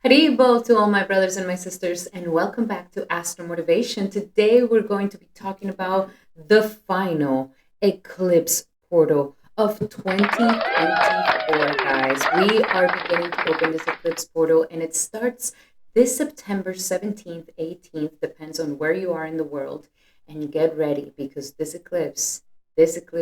Haribol to all my brothers and my sisters, and welcome back to Astral Motivation. Today, we're going to be talking about the final eclipse portal of 2024, guys. We are beginning to open this eclipse portal, and it starts this September 17th, 18th, depends on where you are in the world. And get ready because this eclipse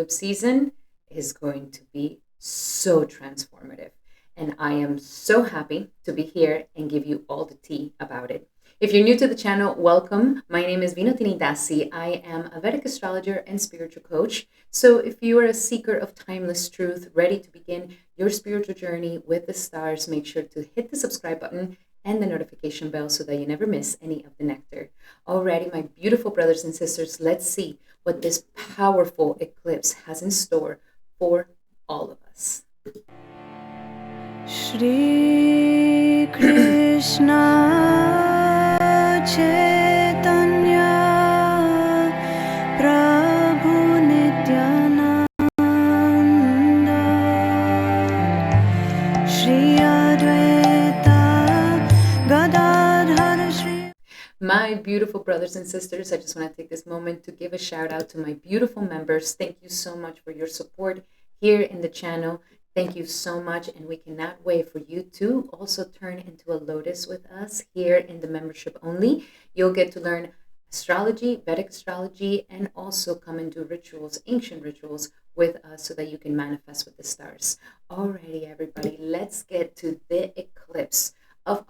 season is going to be so transformative and I am so happy to be here and give you all the tea about it. If you're new to the channel, welcome. My name is Vinotini Dasi. I am a Vedic astrologer and spiritual coach. So if you are a seeker of timeless truth, ready to begin your spiritual journey with the stars, make sure to hit the subscribe button and the notification bell so that you never miss any of the nectar. Alrighty, my beautiful brothers and sisters, let's see what this powerful eclipse has in store for all of us. Shri Krishna Chaitanya Prabhu Nityananda Shri Advaita Gadadhar Shri. My beautiful brothers and sisters, I just want to take this moment to give a shout out to my beautiful members. Thank you so much for your support here in the channel. Thank you so much, and we cannot wait for you to also turn into a lotus with us here in the membership only. You'll get to learn astrology, Vedic astrology, and also come and do rituals, ancient rituals with us so that you can manifest with the stars. Alrighty, everybody, let's get to the eclipse of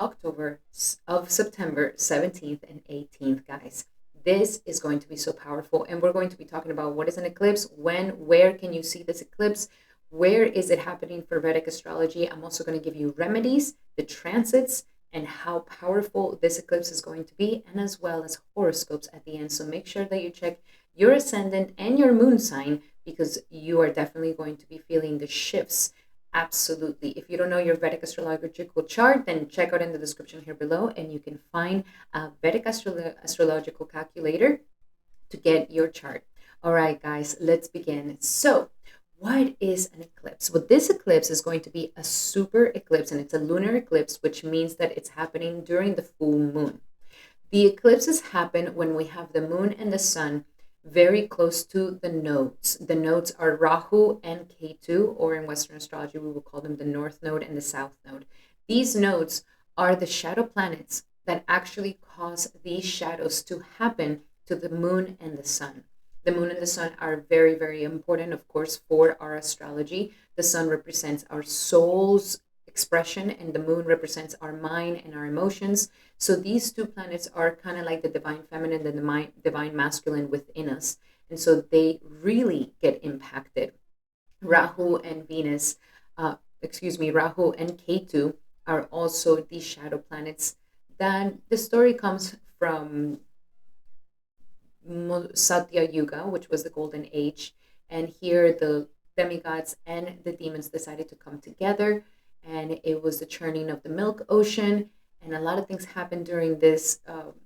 September 17th and 18th, guys. This is going to be so powerful, and we're going to be talking about what is an eclipse, when, where can you see this eclipse, where is it happening for Vedic astrology. I'm also going to give you remedies, the transits, and how powerful this eclipse is going to be, and as well as horoscopes at the end. So make sure that you check your ascendant and your moon sign because you are definitely going to be feeling the shifts. Absolutely. If you don't know your Vedic astrological chart, then check out in the description here below and you can find a Vedic astrological calculator to get your chart. All right, guys, let's begin. So what is an eclipse? Well, this eclipse is going to be a super eclipse, and it's a lunar eclipse, which means that it's happening during the full moon. The eclipses happen when we have the moon and the sun very close to the nodes. The nodes are Rahu and Ketu, or in Western astrology, we will call them the North Node and the South Node. These nodes are the shadow planets that actually cause these shadows to happen to the moon and the sun. The moon and the sun are very, very important, of course, for our astrology. The sun represents our soul's expression, and the moon represents our mind and our emotions. So these two planets are kind of like the divine feminine and the divine masculine within us. And so they really get impacted. Rahu and Rahu and Ketu are also these shadow planets. Then the story comes from Satya Yuga, which was the golden age, and here the demigods and the demons decided to come together, and it was the churning of the milk ocean, and a lot of things happened during this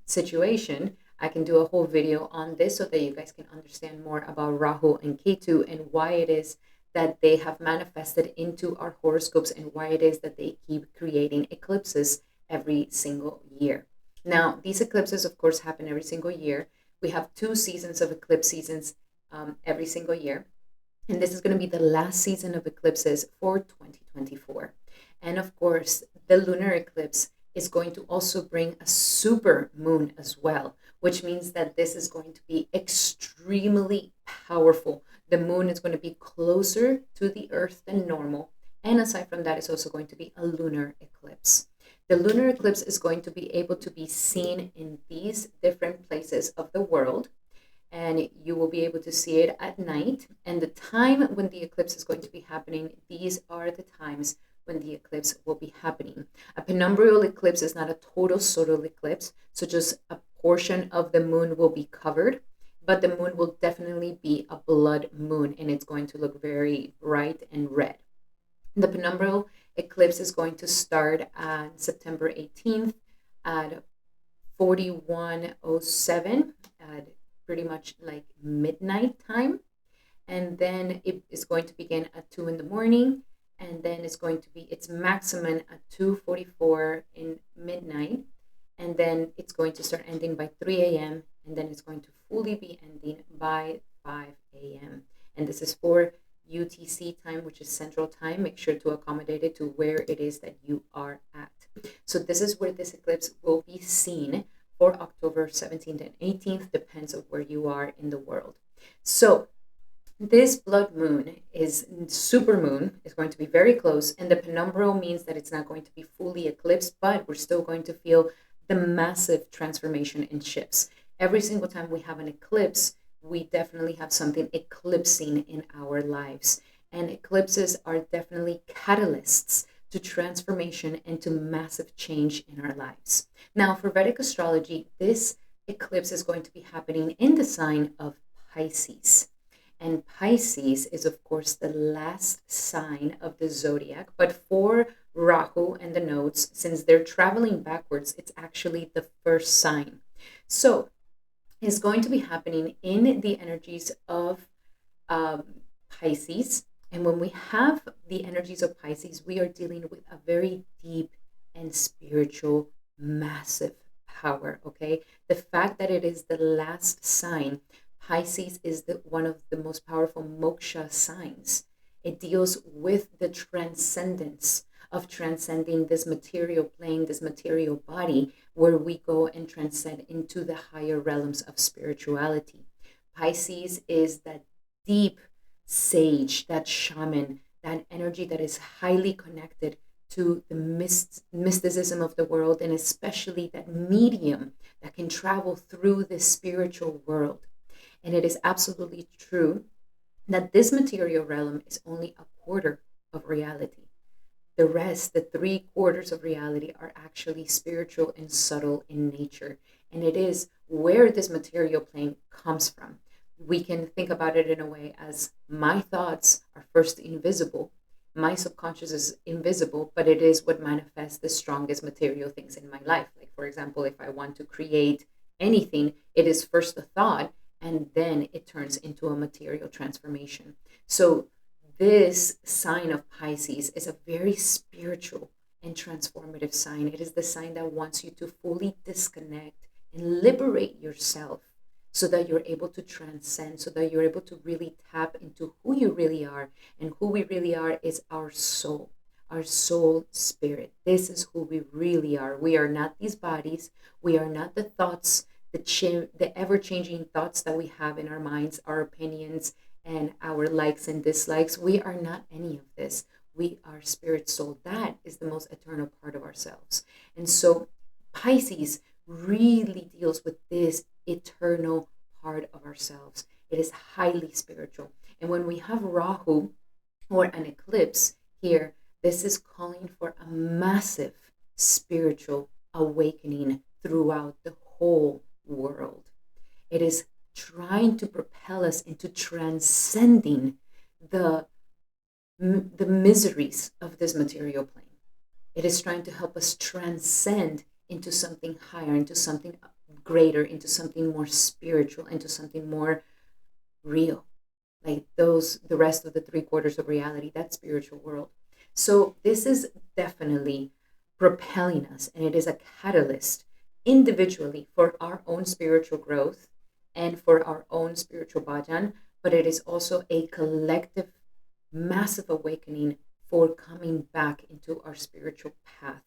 situation. I can do a whole video on this so that you guys can understand more about Rahu and Ketu and why it is that they have manifested into our horoscopes and why it is that they keep creating eclipses every single year. Now, these eclipses, of course, happen every single year. We have 2 seasons of eclipse seasons every single year. And this is going to be the last season of eclipses for 2024. And of course, the lunar eclipse is going to also bring a super moon as well, which means that this is going to be extremely powerful. The moon is going to be closer to the earth than normal. And aside from that, it's also going to be a lunar eclipse. The lunar eclipse is going to be able to be seen in these different places of the world, and you will be able to see it at night. And the time when the eclipse is going to be happening, these are the times when the eclipse will be happening. A penumbral eclipse is not a total solar eclipse, so just a portion of the moon will be covered, but the moon will definitely be a blood moon, and it's going to look very bright and red. The penumbral eclipse is going to start on September 18th at 41:07 at pretty much like midnight time. And then it is going to begin at 2 in the morning. And then it's going to be its maximum at 2:44 in midnight, and then it's going to start ending by 3 a.m., and then it's going to fully be ending by 5 a.m. And this is for UTC time, which is Central Time. Make sure to accommodate it to where it is that you are at. So this is where this eclipse will be seen for October 17th and 18th, depends on where you are in the world. So this blood moon is super moon, is going to be very close, and the penumbral means that it's not going to be fully eclipsed, but we're still going to feel the massive transformation in shifts. Every single time we have an eclipse, we definitely have something eclipsing in our lives. And eclipses are definitely catalysts to transformation and to massive change in our lives. Now, for Vedic astrology, this eclipse is going to be happening in the sign of Pisces. And Pisces is, of course, the last sign of the zodiac. But for Rahu and the nodes, since they're traveling backwards, it's actually the first sign. So it's going to be happening in the energies of Pisces. And when we have the energies of Pisces, we are dealing with a very deep and spiritual, massive power, okay? The fact that it is the last sign, Pisces is one of the most powerful moksha signs. It deals with the transcendence of transcending this material plane, this material body, where we go and transcend into the higher realms of spirituality. Pisces is that deep sage, that shaman, that energy that is highly connected to the mysticism of the world, and especially that medium that can travel through the spiritual world. And it is absolutely true that this material realm is only a quarter of reality. The rest, the 3/4 of reality, are actually spiritual and subtle in nature. And it is where this material plane comes from. We can think about it in a way as my thoughts are first invisible. My subconscious is invisible, but it is what manifests the strongest material things in my life. Like, for example, if I want to create anything, it is first a thought, and then it turns into a material transformation. So this sign of Pisces is a very spiritual and transformative sign. It is the sign that wants you to fully disconnect and liberate yourself so that you're able to transcend, so that you're able to really tap into who you really are. And who we really are is our soul spirit. This is who we really are. We are not these bodies. We are not the thoughts, the ever-changing thoughts that we have in our minds, our opinions, and our likes and dislikes. We are not any of this. We are spirit soul. That is the most eternal part of ourselves. And so Pisces really deals with this eternal part of ourselves. It is highly spiritual. And when we have Rahu or an eclipse here, this is calling for a massive spiritual awakening throughout the whole world. It is trying to propel us into transcending the miseries of this material plane. It is trying to help us transcend into something higher, into something greater, into something more spiritual, into something more real, like the rest of the 3/4 of reality, that spiritual world. So this is definitely propelling us, and it is a catalyst individually for our own spiritual growth and for our own spiritual bhajan, but it is also a collective, massive awakening for coming back into our spiritual path.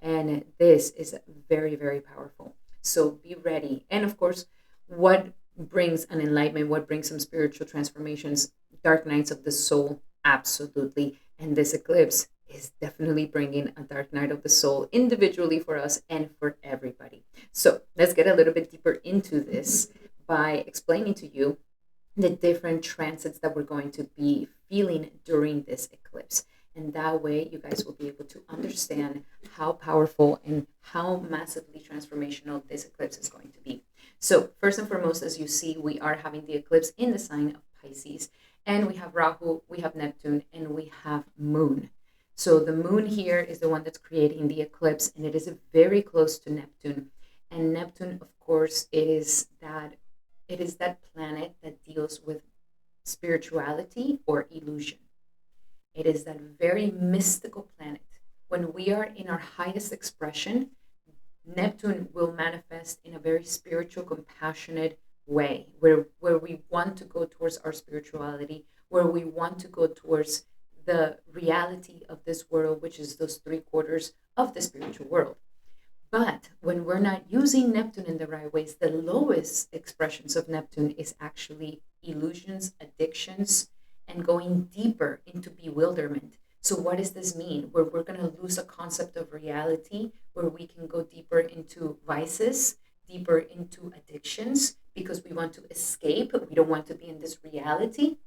And this is very, very powerful. So be ready. And of course, what brings an enlightenment, what brings some spiritual transformations? Dark nights of the soul, absolutely. And this eclipse is definitely bringing a dark night of the soul individually for us and for everybody. So let's get a little bit deeper into this by explaining to you the different transits that we're going to be feeling during this eclipse. And that way you guys will be able to understand how powerful and how massively transformational this eclipse is going to be. So first and foremost, as you see, we are having the eclipse in the sign of Pisces, and we have Rahu, we have Neptune, and we have Moon. So the Moon here is the one that's creating the eclipse, and it is very close to Neptune. And Neptune, of course, is that planet that deals with spirituality or illusion. It is that very mystical planet when we are in our highest expression, Neptune will manifest in a very spiritual, compassionate way, where we want to go towards our spirituality, where we want to go towards the reality of this world, which is those 3/4 of the spiritual world. But when we're not using Neptune in the right ways, the lowest expressions of Neptune is actually illusions, addictions, and going deeper into bewilderment. So, what does this mean? Where we're going to lose a concept of reality, where we can go deeper into vices, deeper into addictions, because we want to escape. We don't want to be in this reality.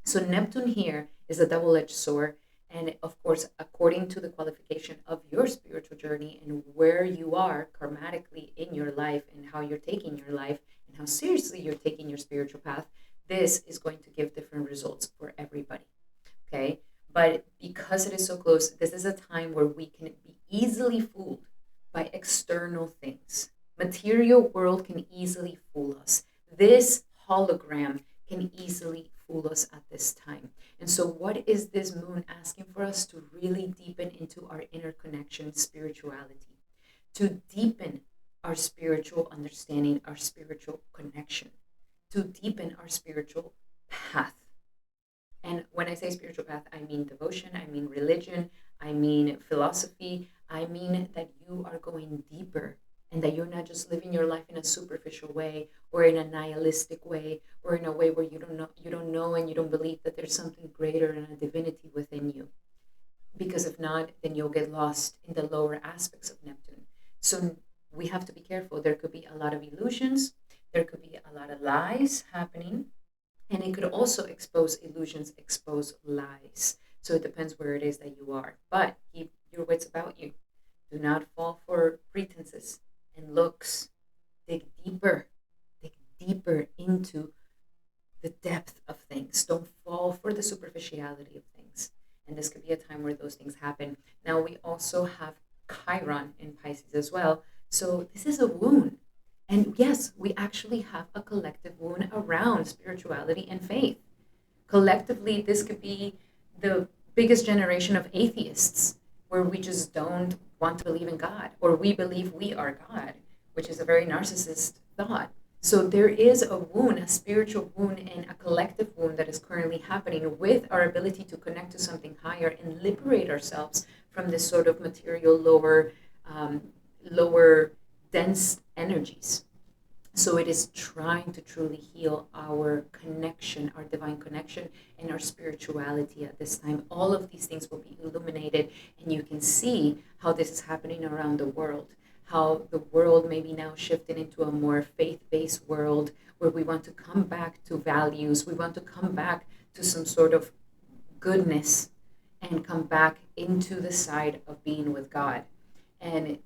So, Neptune here is a double edged sword. And of course, according to the qualification of your spiritual journey and where you are karmatically in your life and how you're taking your life and how seriously you're taking your spiritual path, this is going to give different results for everybody. Okay. But because it is so close, this is a time where we can be easily fooled by external things. Material world can easily fool us. This hologram can easily fool us at this time. And so what is this moon asking for us? To really deepen into our interconnection spirituality, to deepen our spiritual understanding, our spiritual connection, to deepen our spiritual path. And when I say spiritual path, I mean devotion, I mean religion, I mean philosophy, I mean that you are going deeper and that you're not just living your life in a superficial way or in a nihilistic way or in a way where you don't know and you don't believe that there's something greater and a divinity within you. Because if not, then you'll get lost in the lower aspects of Neptune. So we have to be careful. There could be a lot of illusions, there could be a lot of lies happening, and it could also expose illusions, expose lies. So it depends where it is that you are. But keep your wits about you. Do not fall for pretenses and looks. Dig deeper into the depth of things. Don't fall for the superficiality of things. And this could be a time where those things happen. Now, we also have Chiron in Pisces as well. So this is a wound. And yes, we actually have a collective wound around spirituality and faith. Collectively, this could be the biggest generation of atheists, where we just don't want to believe in God, or we believe we are God, which is a very narcissist thought. So there is a wound, a spiritual wound and a collective wound that is currently happening with our ability to connect to something higher and liberate ourselves from this sort of material, lower dense energies. So it is trying to truly heal our connection, our divine connection, and our spirituality at this time. All of these things will be illuminated, and you can see how this is happening around the world, how the world may be now shifting into a more faith-based world where we want to come back to values, we want to come back to some sort of goodness and come back into the side of being with God. And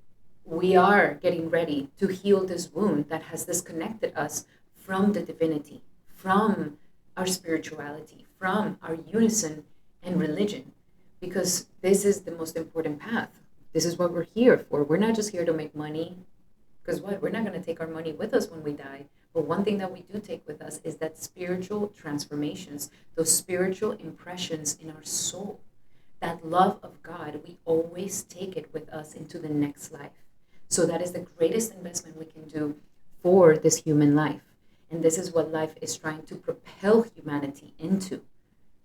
we are getting ready to heal this wound that has disconnected us from the divinity, from our spirituality, from our unison and religion, because this is the most important path. This is what we're here for. We're not just here to make money, because what? We're not going to take our money with us when we die. But one thing that we do take with us is that spiritual transformations, those spiritual impressions in our soul, that love of God, we always take it with us into the next life. So that is the greatest investment we can do for this human life. And this is what life is trying to propel humanity into,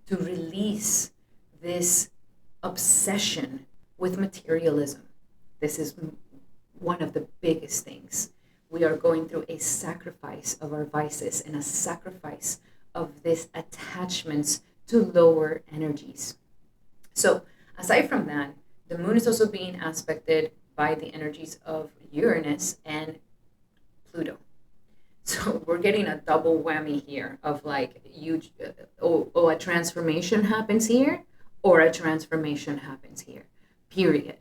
to release this obsession with materialism. This is one of the biggest things. We are going through a sacrifice of our vices and a sacrifice of these attachments to lower energies. So aside from that, the moon is also being aspected by the energies of Uranus and Pluto. So we're getting a double whammy here of like huge, a transformation happens here or a transformation happens here, period.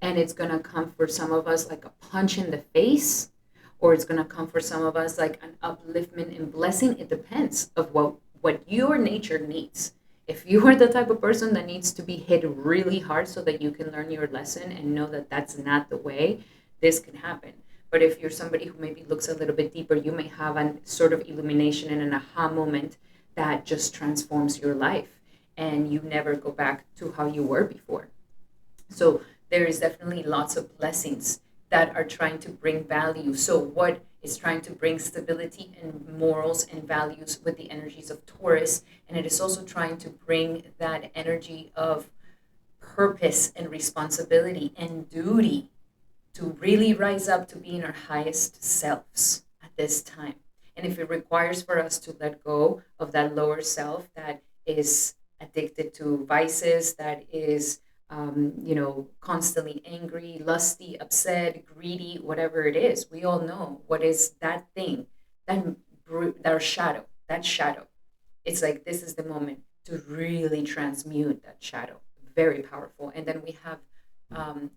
And it's going to come for some of us like a punch in the face, or it's going to come for some of us like an upliftment and blessing. It depends of what your nature needs. If you are the type of person that needs to be hit really hard so that you can learn your lesson and know that that's not the way, this can happen. But if you're somebody who maybe looks a little bit deeper, you may have a sort of illumination and an aha moment that just transforms your life and you never go back to how you were before. So there is definitely lots of blessings that are trying to bring value. So what is trying to bring stability and morals and values with the energies of Taurus, and it is also trying to bring that energy of purpose and responsibility and duty to really rise up to being our highest selves at this time. And if it requires for us to let go of that lower self that is addicted to vices, that is, constantly angry, lusty, upset, greedy, whatever it is, we all know what is that thing, that, that shadow, that shadow. It's like this is the moment to really transmute that shadow. Very powerful. And then we have um,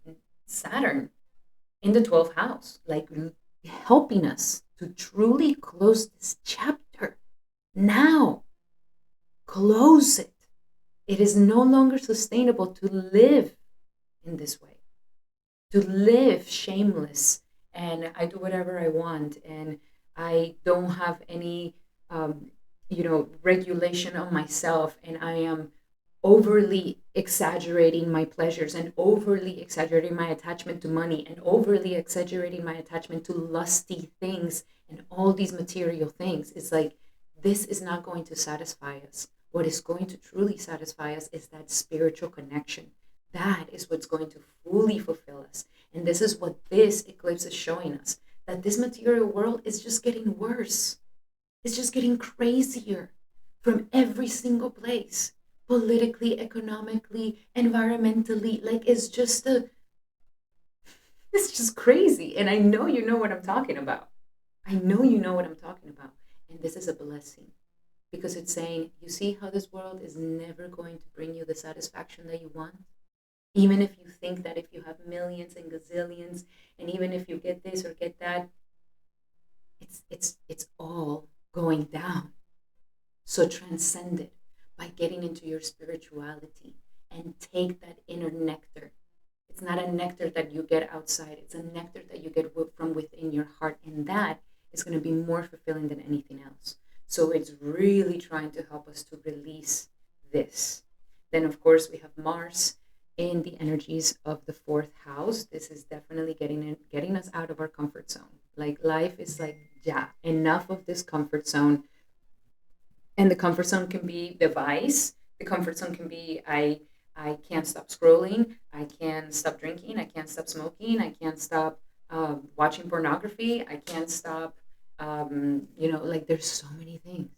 Saturn in the 12th house, like helping us to truly close this chapter. Now, close it. It is no longer sustainable to live in this way, to live shameless and I do whatever I want and I don't have any, regulation on myself and I am overly exaggerating my pleasures and overly exaggerating my attachment to money and overly exaggerating my attachment to lusty things and all these material things. It's like this is not going to satisfy us. What is going to truly satisfy us is that spiritual connection. That is what's going to fully fulfill us. And this is what this eclipse is showing us, that this material world is just getting worse. It's just getting crazier from every single place, politically, economically, environmentally. Like it's just crazy. And I know you know what I'm talking about. I know you know what I'm talking about. And this is a blessing because it's saying, you see how this world is never going to bring you the satisfaction that you want? Even if you think that if you have millions and gazillions, and even if you get this or get that, it's all going down. So transcend it by getting into your spirituality and take that inner nectar. It's not a nectar that you get outside. It's a nectar that you get from within your heart. And that is going to be more fulfilling than anything else. So it's really trying to help us to release this. Then, of course, we have Mars in the energies of the 4th house. This is definitely getting us out of our comfort zone. Like life is like, yeah, enough of this comfort zone. And the comfort zone can be the vice. The comfort zone can be I can't stop scrolling. I can't stop drinking. I can't stop smoking. I can't stop watching pornography. I can't stop, like there's so many things.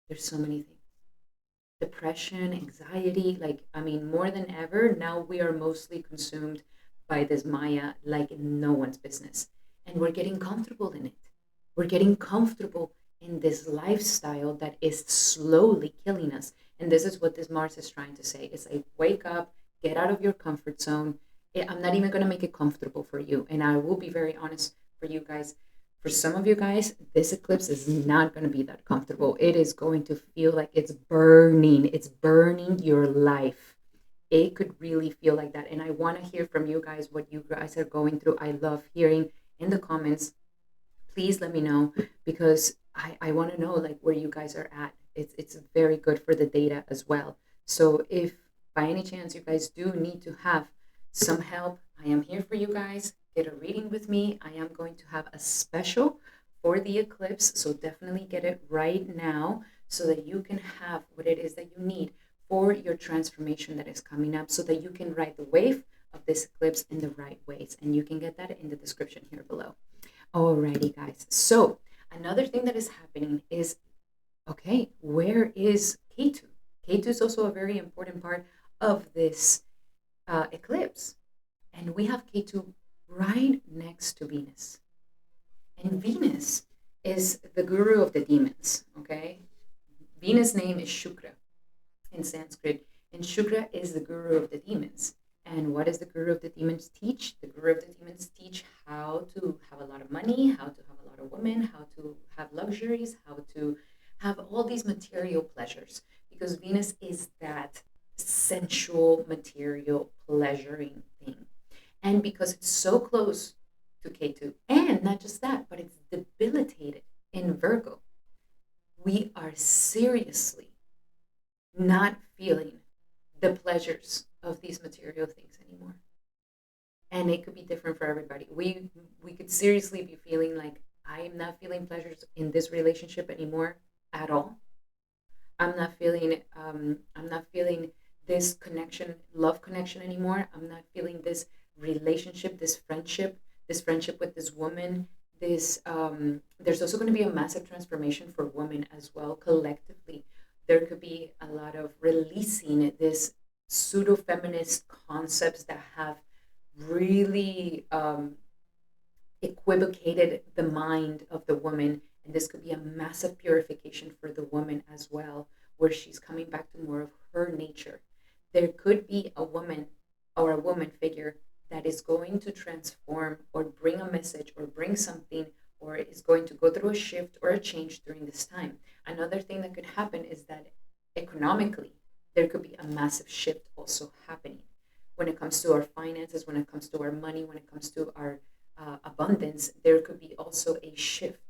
There's so many things. Depression, anxiety, like, I mean, more than ever, now we are mostly consumed by this Maya like no one's business. And we're getting comfortable in it. We're getting comfortable in this lifestyle that is slowly killing us. And this is what this Mars is trying to say. It's like, wake up, get out of your comfort zone. I'm not even going to make it comfortable for you. And I will be very honest for you guys. For some of you guys, this eclipse is not going to be that comfortable. It is going to feel like it's burning. It's burning your life. It could really feel like that. And I want to hear from you guys what you guys are going through. I love hearing in the comments. Please let me know because I want to know like where you guys are at. It's very good for the data as well. So if by any chance you guys do need to have some help, I am here for you guys. Get a reading with me. I am going to have a special for the eclipse. So definitely get it right now so that you can have what it is that you need for your transformation that is coming up so that you can ride the wave of this eclipse in the right ways. And you can get that in the description here below. Alrighty, guys. So another thing that is happening is, okay, where is K2? K2 is also a very important part of this eclipse. And we have K2 right next to Venus. And Venus is the guru of the demons, okay? Venus' name is Shukra in Sanskrit. And Shukra is the guru of the demons. And what does the guru of the demons teach? The guru of the demons teach how to have a lot of money, how to have a lot of women, how to have luxuries, how to have all these material pleasures. Because Venus is that sensual, material, pleasuring thing. And because it's so close to K2, and not just that, but it's debilitated in Virgo, we are seriously not feeling the pleasures of these material things anymore. And it could be different for everybody. We could seriously be feeling like, I am not feeling pleasures in this relationship anymore at all. I'm not feeling this connection, love connection anymore. I'm not feeling this relationship, this friendship with this woman. This There's also going to be a massive transformation for women as well. Collectively, there could be a lot of releasing this pseudo feminist concepts that have really equivocated the mind of the woman. And this could be a massive purification for the woman as well, where she's coming back to more of her nature. There could be a woman or a woman figure that is going to transform or bring a message or bring something, or is going to go through a shift or a change during this time. Another thing that could happen is that economically, there could be a massive shift also happening when it comes to our finances, when it comes to our money, when it comes to our abundance. There could be also a shift,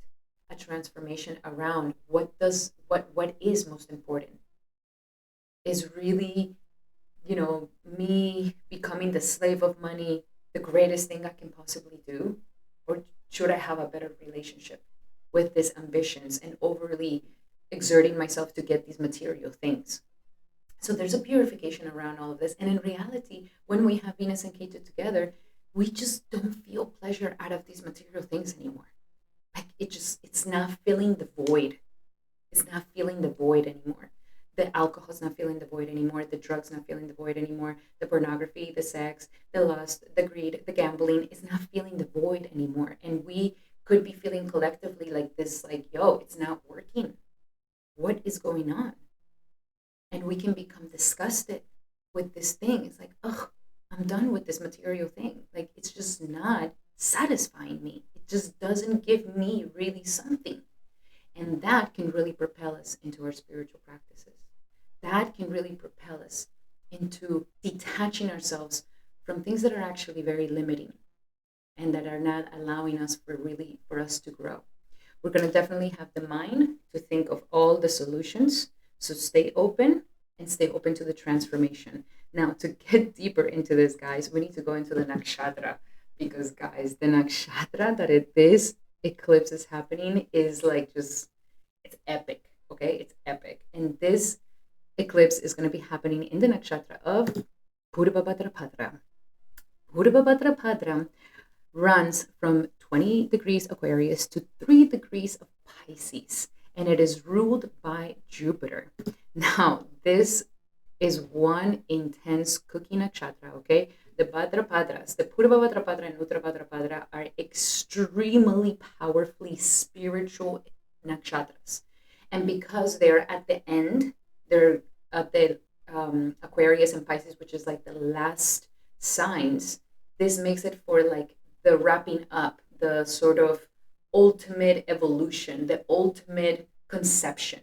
a transformation around what is most important. Is really, me becoming the slave of money the greatest thing I can possibly do, or should I have a better relationship with these ambitions and overly exerting myself to get these material things? So there's a purification around all of this. And in reality, when we have Venus and Ketu together, we just don't feel pleasure out of these material things anymore. Like it's not filling the void. It's not filling the void anymore. The alcohol's not filling the void anymore. The drugs not filling the void anymore. The pornography, the sex, the lust, the greed, the gambling is not filling the void anymore. And we could be feeling collectively like this, like, yo, it's not working. What is going on? And we can become disgusted with this thing. It's like, ugh, I'm done with this material thing. Like, it's just not satisfying me. It just doesn't give me really something. And that can really propel us into our spiritual practices. That can really propel us into detaching ourselves from things that are actually very limiting and that are not allowing us for us to grow. We're going to definitely have the mind to think of all the solutions. So stay open and stay open to the transformation. Now, to get deeper into this, guys, we need to go into the nakshatra, because, guys, the nakshatra that this eclipse is happening is like just, it's epic. Okay, it's epic. And this eclipse is going to be happening in the nakshatra of Purva Bhadrapada. Purva Bhadrapada runs from 20 degrees Aquarius to 3 degrees of Pisces, and it is ruled by Jupiter. Now, this is one intense cookie nakshatra, okay? The Bhadrapadras, the Purva Bhadrapada and Uttara Bhadrapada, are extremely powerfully spiritual nakshatras. And because they're at the end, they're at the Aquarius and Pisces, which is like the last signs, this makes it for like the wrapping up, the sort of ultimate evolution, the ultimate conception.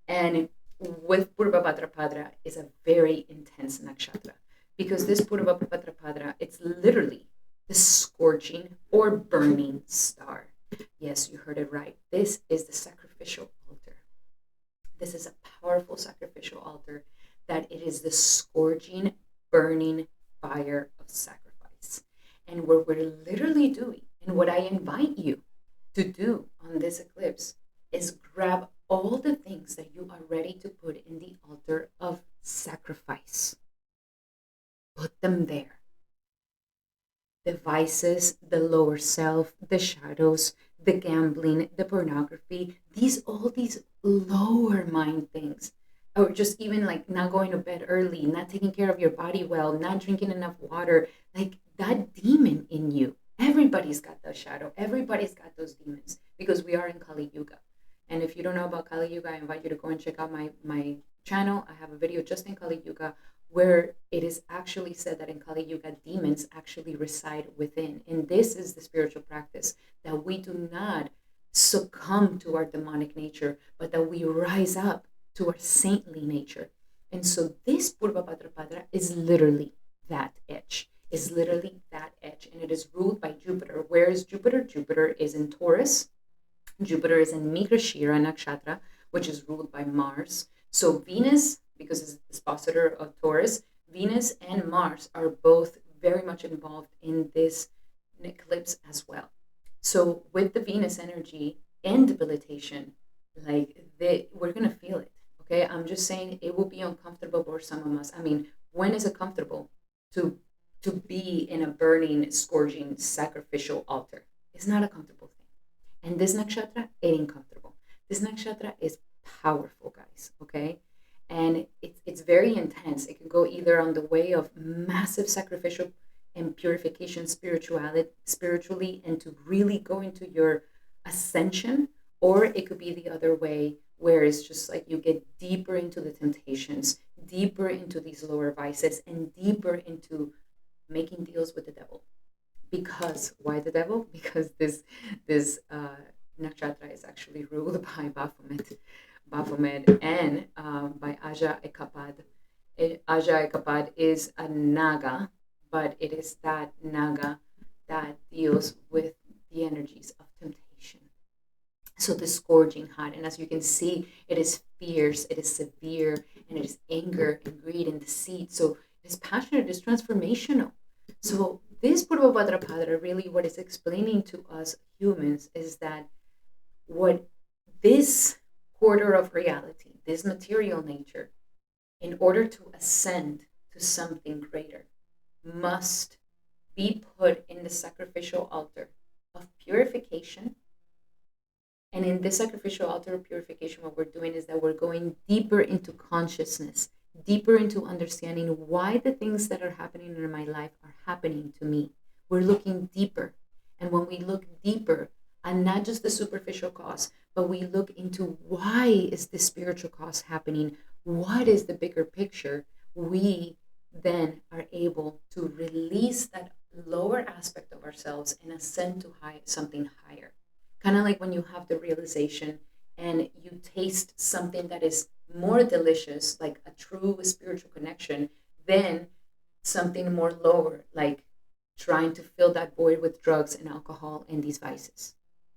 And with Purva Bhadrapada is a very intense nakshatra, because this Purva Bhadrapada, it's literally the scorching or burning star. Yes, you heard it right. This is the sacrificial altar. This is a powerful sacrificial altar, that it is the scorching, burning fire of sacrifice. And what we're literally doing, and what I invite you to do on this eclipse, is grab all the things that you are ready to put in the altar of sacrifice. Put them there. The vices, the lower self, the shadows, the gambling, the pornography, all these lower mind things, or just even like not going to bed early, not taking care of your body well, not drinking enough water, like that demon in you. Everybody's got that shadow. Everybody's got those demons, because we are in Kali Yuga. And if you don't know about Kali Yuga, I invite you to go and check out my channel. I have a video just in Kali Yuga, where it is actually said that in Kali Yuga, demons actually reside within. And this is the spiritual practice, that we do not succumb to our demonic nature, but that we rise up to our saintly nature. And so this Purva Bhadrapada is literally that edge, and it is ruled by Jupiter. Where is Jupiter? Jupiter is in Taurus. Jupiter is in Migrashira Nakshatra, which is ruled by Mars. So Venus, because it's the dispositor of Taurus, Venus and Mars are both very much involved in this eclipse as well. So with the Venus energy and debilitation, we're gonna feel it. Okay, I'm just saying it will be uncomfortable for some of us. I mean, when is it comfortable to be in a burning, scourging, sacrificial altar? It's not a comfortable thing. And this nakshatra, it ain't comfortable. This nakshatra is powerful, guys. Okay, and it's very intense. It can go either on the way of massive sacrificial and purification spiritually, and to really go into your ascension, or it could be the other way, where it's just like you get deeper into the temptations, deeper into these lower vices, and deeper into making deals with the devil. Because why the devil? Because this nakshatra is actually ruled by Baphomet, and by Aja Ekapad. Aja Ekapad is a naga, but it is that naga that deals with the energies of temptation. So the scourging hot, and as you can see, it is fierce, it is severe, and it is anger and greed and deceit. So it is passionate, it is transformational. So this Purva Bhadrapada, really what it's explaining to us humans is that what this quarter of reality, this material nature, in order to ascend to something greater, must be put in the sacrificial altar of purification. And in this sacrificial altar of purification, what we're doing is that we're going deeper into consciousness, deeper into understanding why the things that are happening in my life are happening to me. We're looking deeper. And when we look deeper, and not just the superficial cause, but we look into why is this spiritual cause happening? What is the bigger picture? We then are able to release that lower aspect of ourselves and ascend to something higher. Kind of like when you have the realization and you taste something that is more delicious, like a true spiritual connection, than something more lower, like trying to fill that void with drugs and alcohol and these vices.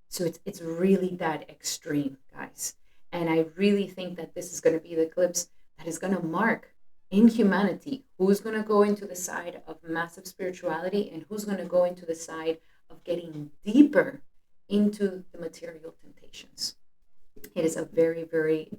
So it's really that extreme, guys. And I really think that this is going to be the eclipse that is going to mark in humanity who's going to go into the side of massive spirituality and who's going to go into the side of getting deeper into the material temptations. It is a very, very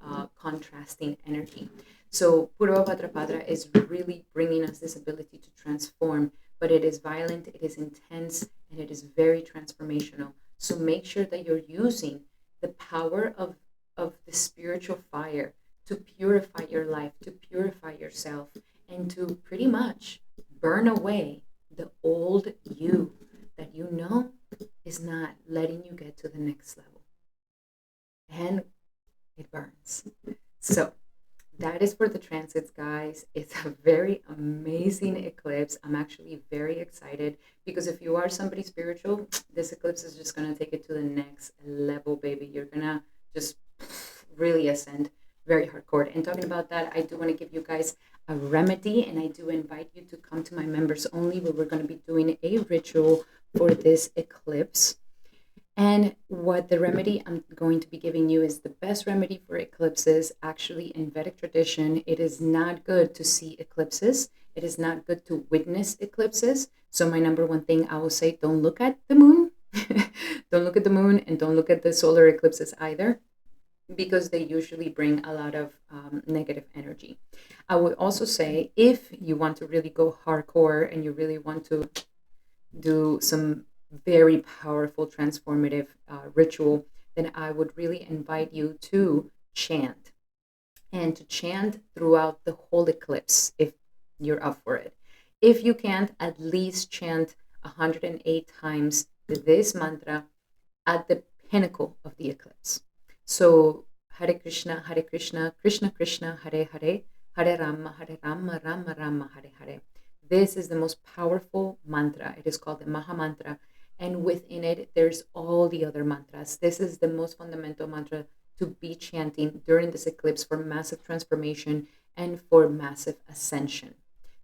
contrasting energy. So Purva Bhadrapada is really bringing us this ability to transform, but it is violent, it is intense, and it is very transformational. So make sure that you're using the power of the spiritual fire to purify your life, to purify yourself, and to pretty much burn away the old you that you know is not letting you get to the next level. And it burns. So that is for the transits, guys. It's a very amazing eclipse. I'm actually very excited because if you are somebody spiritual, this eclipse is just going to take it to the next level, baby. You're going to just really ascend very hardcore. And talking about that, I do want to give you guys a remedy, and I do invite you to come to my members only, where we're going to be doing a ritual for this eclipse. And what the remedy I'm going to be giving you is the best remedy for eclipses. Actually, in Vedic tradition, it is not good to see eclipses. It is not good to witness eclipses. So my number one thing I will say, don't look at the moon. Don't look at the moon, and don't look at the solar eclipses either, because they usually bring a lot of negative energy. I would also say, if you want to really go hardcore and you really want to do some very powerful transformative ritual, then I would really invite you to chant, and to chant throughout the whole eclipse if you're up for it. If you can't, at least chant 108 times this mantra at the pinnacle of the eclipse. So Hare Krishna, Krishna Krishna, Hare Hare, Hare Rama, Rama Rama, Hare Hare. This is the most powerful mantra. It is called the Maha Mantra. And within it, there's all the other mantras. This is the most fundamental mantra to be chanting during this eclipse for massive transformation and for massive ascension.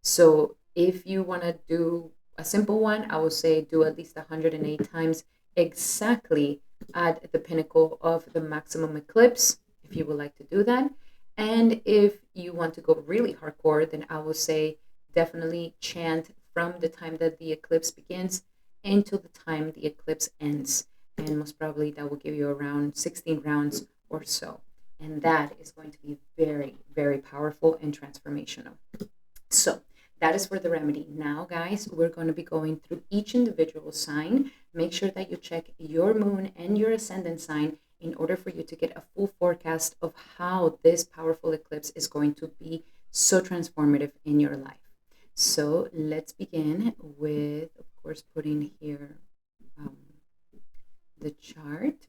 So if you want to do a simple one, I would say do at least 108 times exactly at the pinnacle of the maximum eclipse, if you would like to do that. And if you want to go really hardcore, then I would say definitely chant from the time that the eclipse begins until the time the eclipse ends. And most probably that will give you around 16 rounds or so. And that is going to be very, very powerful and transformational. So that is for the remedy. Now, guys, we're going to be going through each individual sign. Make sure that you check your moon and your ascendant sign in order for you to get a full forecast of how this powerful eclipse is going to be so transformative in your life. So let's begin with, of course, putting here the chart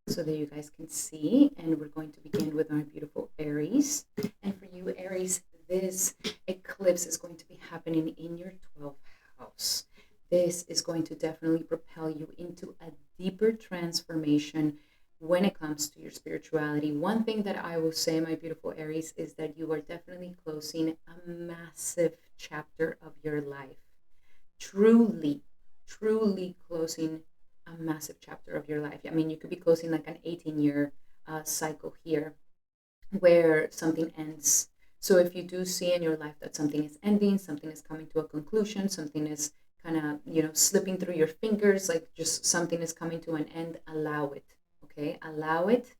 so that you guys can see. And we're going to begin with my beautiful Aries. And for you, Aries, this eclipse is going to be happening in your 12th house. This is going to definitely propel you into a deeper transformation when it comes to your spirituality. One thing that I will say, my beautiful Aries, is that you are definitely closing a massive chapter of your life. Truly closing a massive chapter of your life. I mean, you could be closing like an 18-year cycle here where something ends. So if you do see in your life that something is ending, something is coming to a conclusion, something is kind of, slipping through your fingers, like just something is coming to an end, allow it, okay? Allow it,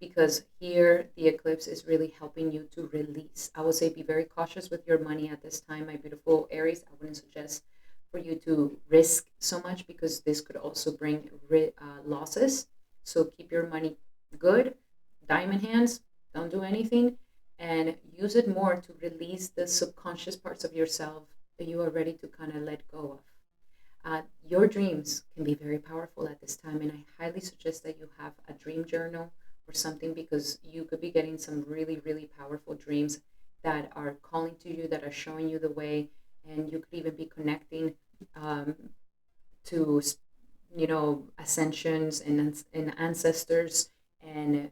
because here the eclipse is really helping you to release. I would say be very cautious with your money at this time, my beautiful Aries. I wouldn't suggest for you to risk so much because this could also bring losses. So keep your money good, diamond hands, don't do anything, and use it more to release the subconscious parts of yourself that you are ready to kind of let go of. Your dreams can be very powerful at this time, and I highly suggest that you have a dream journal or something, because you could be getting some really, really powerful dreams that are calling to you, that are showing you the way, and you could even be connecting to, ascensions and ancestors, and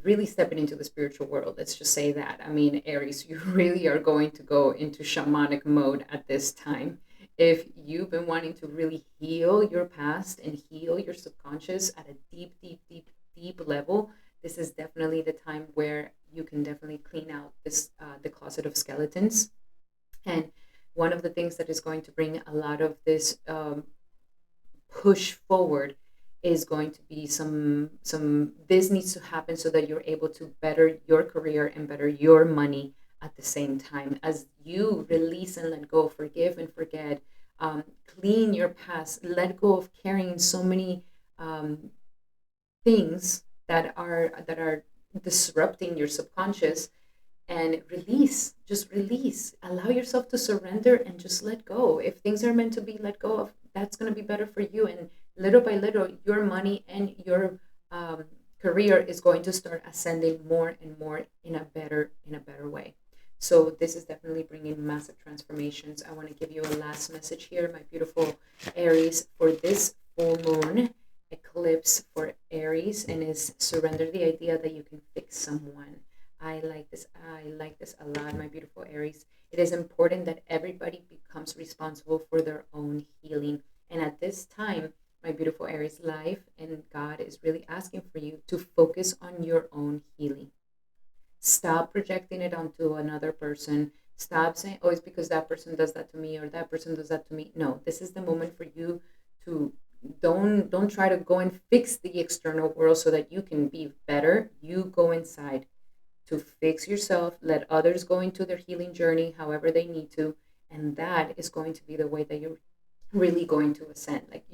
really stepping into the spiritual world. Let's just say that. I mean, Aries, you really are going to go into shamanic mode at this time. If you've been wanting to really heal your past and heal your subconscious at a deep, deep, deep, deep level, this is definitely the time where you can definitely clean out this the closet of skeletons. And one of the things that is going to bring a lot of this push forward is going to be some this needs to happen so that you're able to better your career and better your money at the same time as you release and let go, forgive and forget, clean your past, let go of carrying so many things that are disrupting your subconscious, and release, just release, allow yourself to surrender and just let go. If things are meant to be let go of, that's going to be better for you, and little by little your money and your career is going to start ascending more and more in a better way. So this is definitely bringing massive transformations. I want to give you a last message here, my beautiful Aries, for this full moon eclipse for Aries, and is surrender the idea that you can fix someone. I like this a lot, my beautiful Aries. It is important that everybody becomes responsible for their own healing. And at this time, my beautiful Aries, life and God is really asking for you to focus on your own healing. Stop projecting it onto another person. Stop saying, oh, it's because that person does that to me or that person does that to me. No, this is the moment for you to don't try to go and fix the external world so that you can be better. You go inside to fix yourself, let others go into their healing journey however they need to, and that is going to be the way that you're really going to ascend. Like,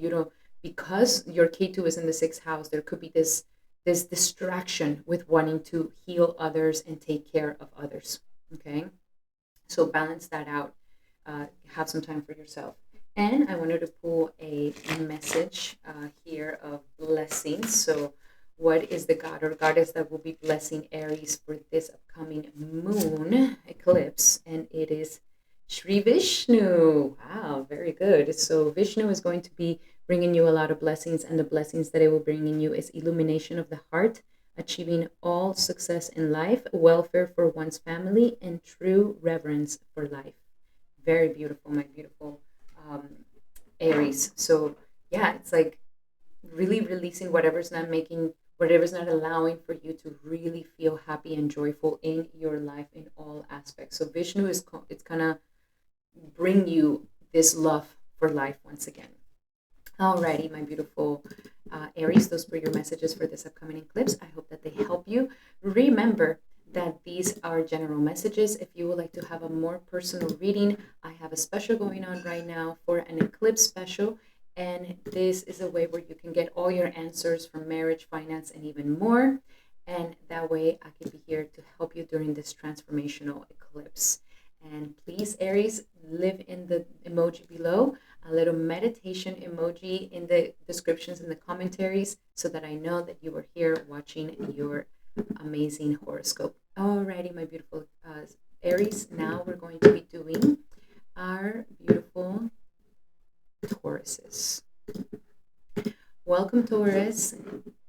because your K2 is in the 6th house, there could be this distraction with wanting to heal others and take care of others. Okay, so balance that out. Have some time for yourself. And I wanted to pull a message here of blessings. So what is the god or goddess that will be blessing Aries for this upcoming moon eclipse? And it is Shri Vishnu. Wow, very good. So Vishnu is going to be bringing you a lot of blessings, and the blessings that it will bring in you is illumination of the heart, achieving all success in life, welfare for one's family, and true reverence for life. Very beautiful, my beautiful Aries. So yeah, it's like really releasing whatever's not allowing for you to really feel happy and joyful in your life in all aspects. So Vishnu is it's kind of bring you this love for life once again. Alrighty, my beautiful Aries, those were your messages for this upcoming eclipse. I hope that they help you. Remember that these are general messages. If you would like to have a more personal reading, I have a special going on right now for an eclipse special. And this is a way where you can get all your answers from marriage, finance, and even more. And that way I can be here to help you during this transformational eclipse. And please, Aries, live in the emoji below, a little meditation emoji in the descriptions and the commentaries, so that I know that you are here watching your amazing horoscope. Alrighty, my beautiful Aries, now we're going to be doing our beautiful Tauruses. Welcome, Taurus,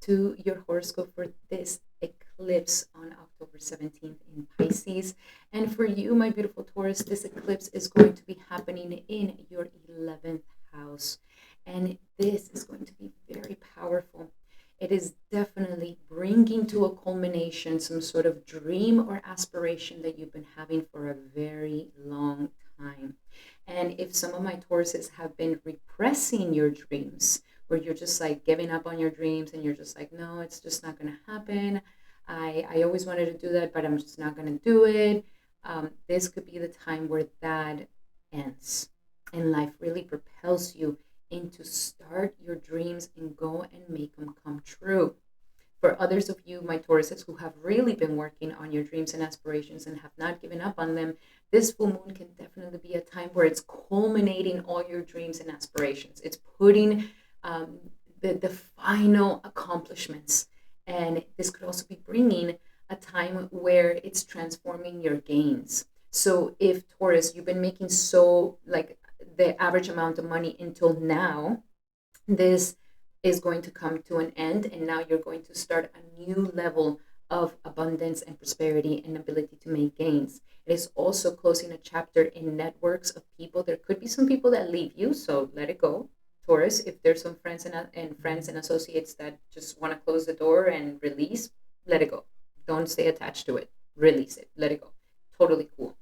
to your horoscope for this eclipse on October 17th in Pisces. And for you, my beautiful Taurus, this eclipse is going to be happening in your 11th house. And this is going to be very powerful. It is definitely bringing to a culmination some sort of dream or aspiration that you've been having for a very long time. And if some of my Tauruses have been repressing your dreams, where you're just like giving up on your dreams and you're just like, no, it's just not going to happen. I always wanted to do that, but I'm just not going to do it. This could be the time where that ends and life really propels you into start your dreams and go and make them come true. For others of you, my Tauruses, who have really been working on your dreams and aspirations and have not given up on them, this full moon can definitely be a time where it's culminating all your dreams and aspirations. It's putting the final accomplishments. And this could also be bringing a time where it's transforming your gains. So if Taurus, you've been making so like the average amount of money until now, this is going to come to an end, and now you're going to start a new level of abundance and prosperity and ability to make gains. It is also closing a chapter in networks of people. There could be some people that leave you, so let it go. Taurus, if there's some friends and associates that just want to close the door and release, let it go. Don't stay attached to it. Release it. Let it go. Totally cool.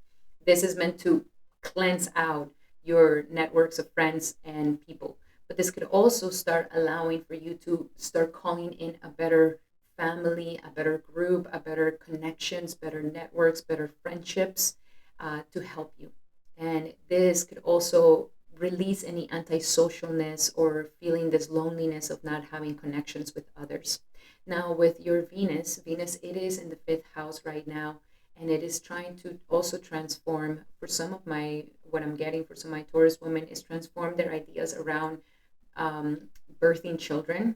This is meant to cleanse out your networks of friends and people. But this could also start allowing for you to start calling in a better family, a better group, a better connections, better networks, better friendships to help you. And this could also release any antisocialness or feeling this loneliness of not having connections with others. Now with your Venus, it is in the 5th house right now, and it is trying to also transform for some of my, what I'm getting for some of my Taurus women is transform their ideas around birthing children.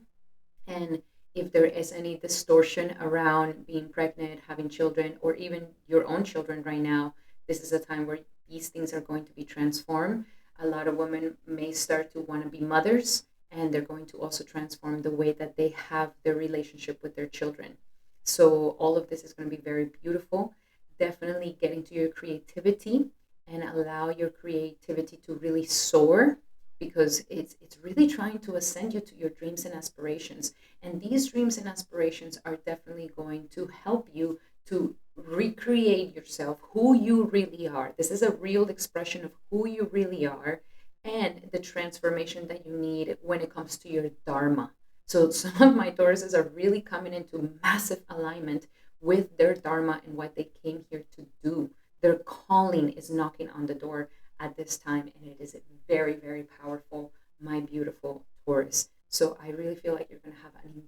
And if there is any distortion around being pregnant, having children, or even your own children right now, this is a time where these things are going to be transformed. A lot of women may start to want to be mothers, and they're going to also transform the way that they have their relationship with their children. So all of this is going to be very beautiful. Definitely get into your creativity and allow your creativity to really soar, because it's really trying to ascend you to your dreams and aspirations. And these dreams and aspirations are definitely going to help you to recreate yourself, who you really are. This is a real expression of who you really are and the transformation that you need when it comes to your dharma. So some of my Tauruses are really coming into massive alignment with their dharma and what they came here to do. Their calling is knocking on the door at this time, and it is very, very powerful, my beautiful Taurus. So I really feel like you're going to have an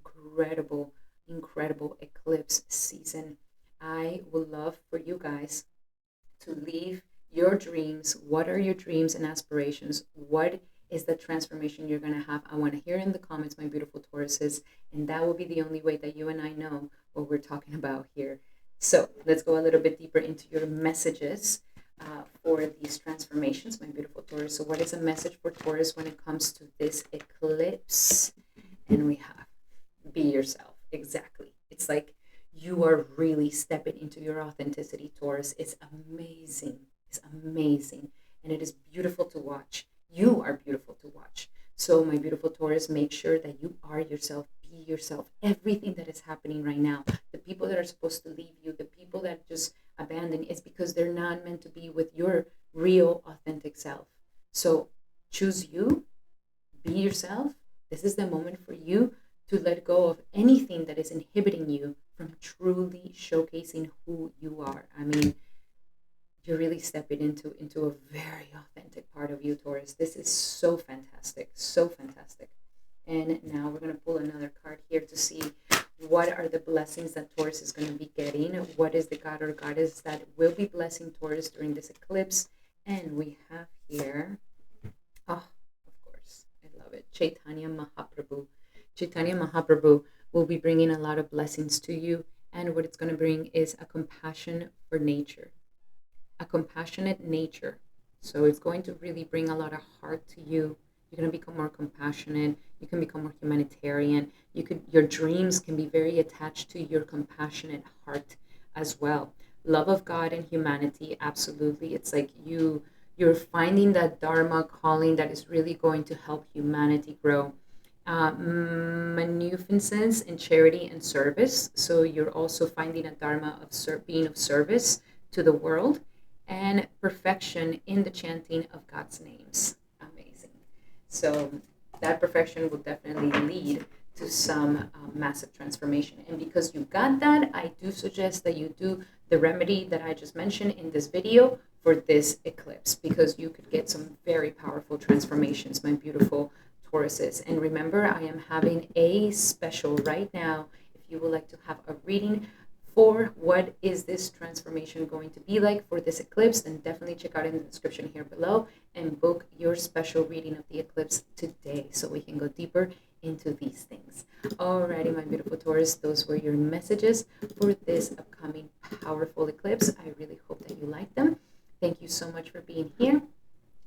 incredible eclipse season. I would love for you guys to leave your dreams. What are your dreams and aspirations? What is the transformation you're going to have? I want to hear in the comments, my beautiful Tauruses, and that will be the only way that you and I know what we're talking about here. So let's go a little bit deeper into your messages for these transformations, my beautiful Taurus. So what is a message for Taurus when it comes to this eclipse? And we have be yourself. Exactly. It's like you are really stepping into your authenticity, Taurus. It's amazing. It's amazing. And it is beautiful to watch. You are beautiful to watch. So my beautiful Taurus, make sure that you are yourself. Be yourself. Everything that is happening right now, the people that are supposed to leave you, the people that just abandon, it's because they're not meant to be with your real, authentic self. So choose you, be yourself. This is the moment for you to let go of anything that is inhibiting you from truly showcasing who you are. I mean, you're really stepping into a very authentic part of you, Taurus. This is so fantastic, so fantastic. And now we're going to pull another card here to see what are the blessings that Taurus is going to be getting. What is the god or goddess that will be blessing Taurus during this eclipse? And we have here, oh, of course, I love it, Chaitanya Mahaprabhu. Chaitanya Mahaprabhu will be bringing a lot of blessings to you. And what it's going to bring is a compassion for nature, a compassionate nature. So it's going to really bring a lot of heart to you. You're going to become more compassionate. You can become more humanitarian. Your dreams can be very attached to your compassionate heart as well. Love of God and humanity, absolutely. It's like you're finding that Dharma calling that is really going to help humanity grow. Munificence in charity and service. So you're also finding a Dharma of being of service to the world, and perfection in the chanting of God's names. Amazing. So that perfection will definitely lead to some massive transformation. And because you got that, I do suggest that you do the remedy that I just mentioned in this video for this eclipse, because you could get some very powerful transformations, my beautiful Tauruses. And remember, I am having a special right now. If you would like to have a reading for what is this transformation going to be like for this eclipse, then definitely check out in the description here below and book your special reading of the eclipse today so we can go deeper into these things. Alrighty, my beautiful Taurus, those were your messages for this upcoming powerful eclipse. I really hope that you like them. Thank you so much for being here,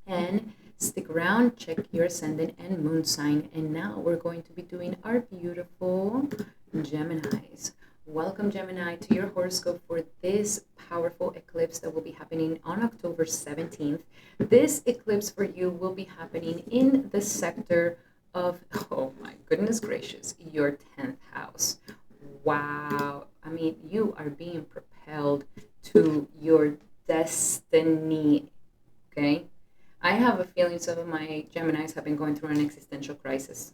and stick around, check your ascendant and moon sign. And now we're going to be doing our beautiful Geminis. Welcome, Gemini, to your horoscope for this powerful eclipse that will be happening on October 17th. This eclipse for you will be happening in the sector of, oh my goodness gracious, your 10th house. Wow. I mean, you are being propelled to your destiny, okay? I have a feeling some of my Geminis have been going through an existential crisis.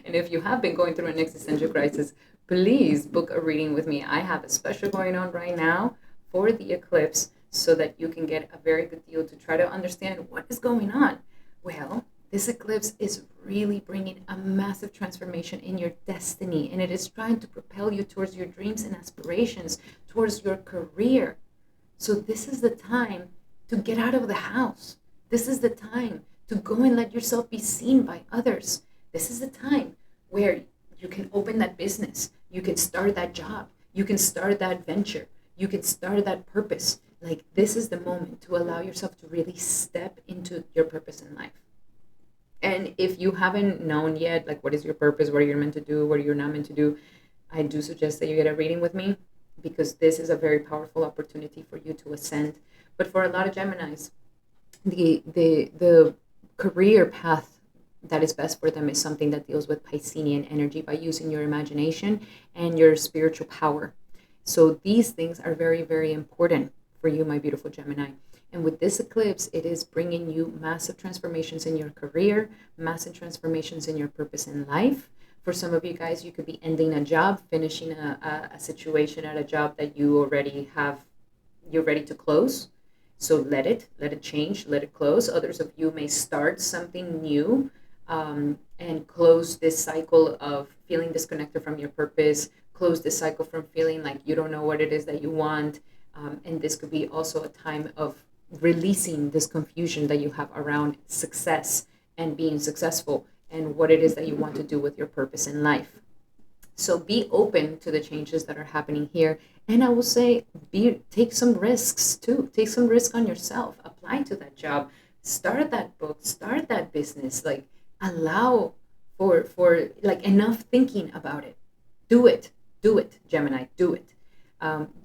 And if you have been going through an existential crisis, please book a reading with me. I have a special going on right now for the eclipse so that you can get a very good deal to try to understand what is going on. Well, this eclipse is really bringing a massive transformation in your destiny, and it is trying to propel you towards your dreams and aspirations, towards your career. So this is the time to get out of the house. This is the time to go and let yourself be seen by others. This is the time where you can open that business. You can start that job. You can start that venture. You can start that purpose. Like, this is the moment to allow yourself to really step into your purpose in life. And if you haven't known yet, like, what is your purpose, what you're meant to do, what you're not meant to do, I do suggest that you get a reading with me, because this is a very powerful opportunity for you to ascend. But for a lot of Geminis, the career path that is best for them is something that deals with Piscean energy by using your imagination and your spiritual power. So these things are very, very important for you, my beautiful Gemini. And with this eclipse, it is bringing you massive transformations in your career, massive transformations in your purpose in life. For some of you guys, you could be ending a job, finishing a situation at a job that you already have, you're ready to close. So let it change, let it close. Others of you may start something new, and close this cycle of feeling disconnected from your purpose, close this cycle from feeling like you don't know what it is that you want. And this could be also a time of releasing this confusion that you have around success and being successful and what it is that you want to do with your purpose in life. So be open to the changes that are happening here. And I will say, take some risks too. Take some risk on yourself. Apply to that job. Start that book. Start that business. Like, allow for like enough thinking about it. Do it, Gemini, do it.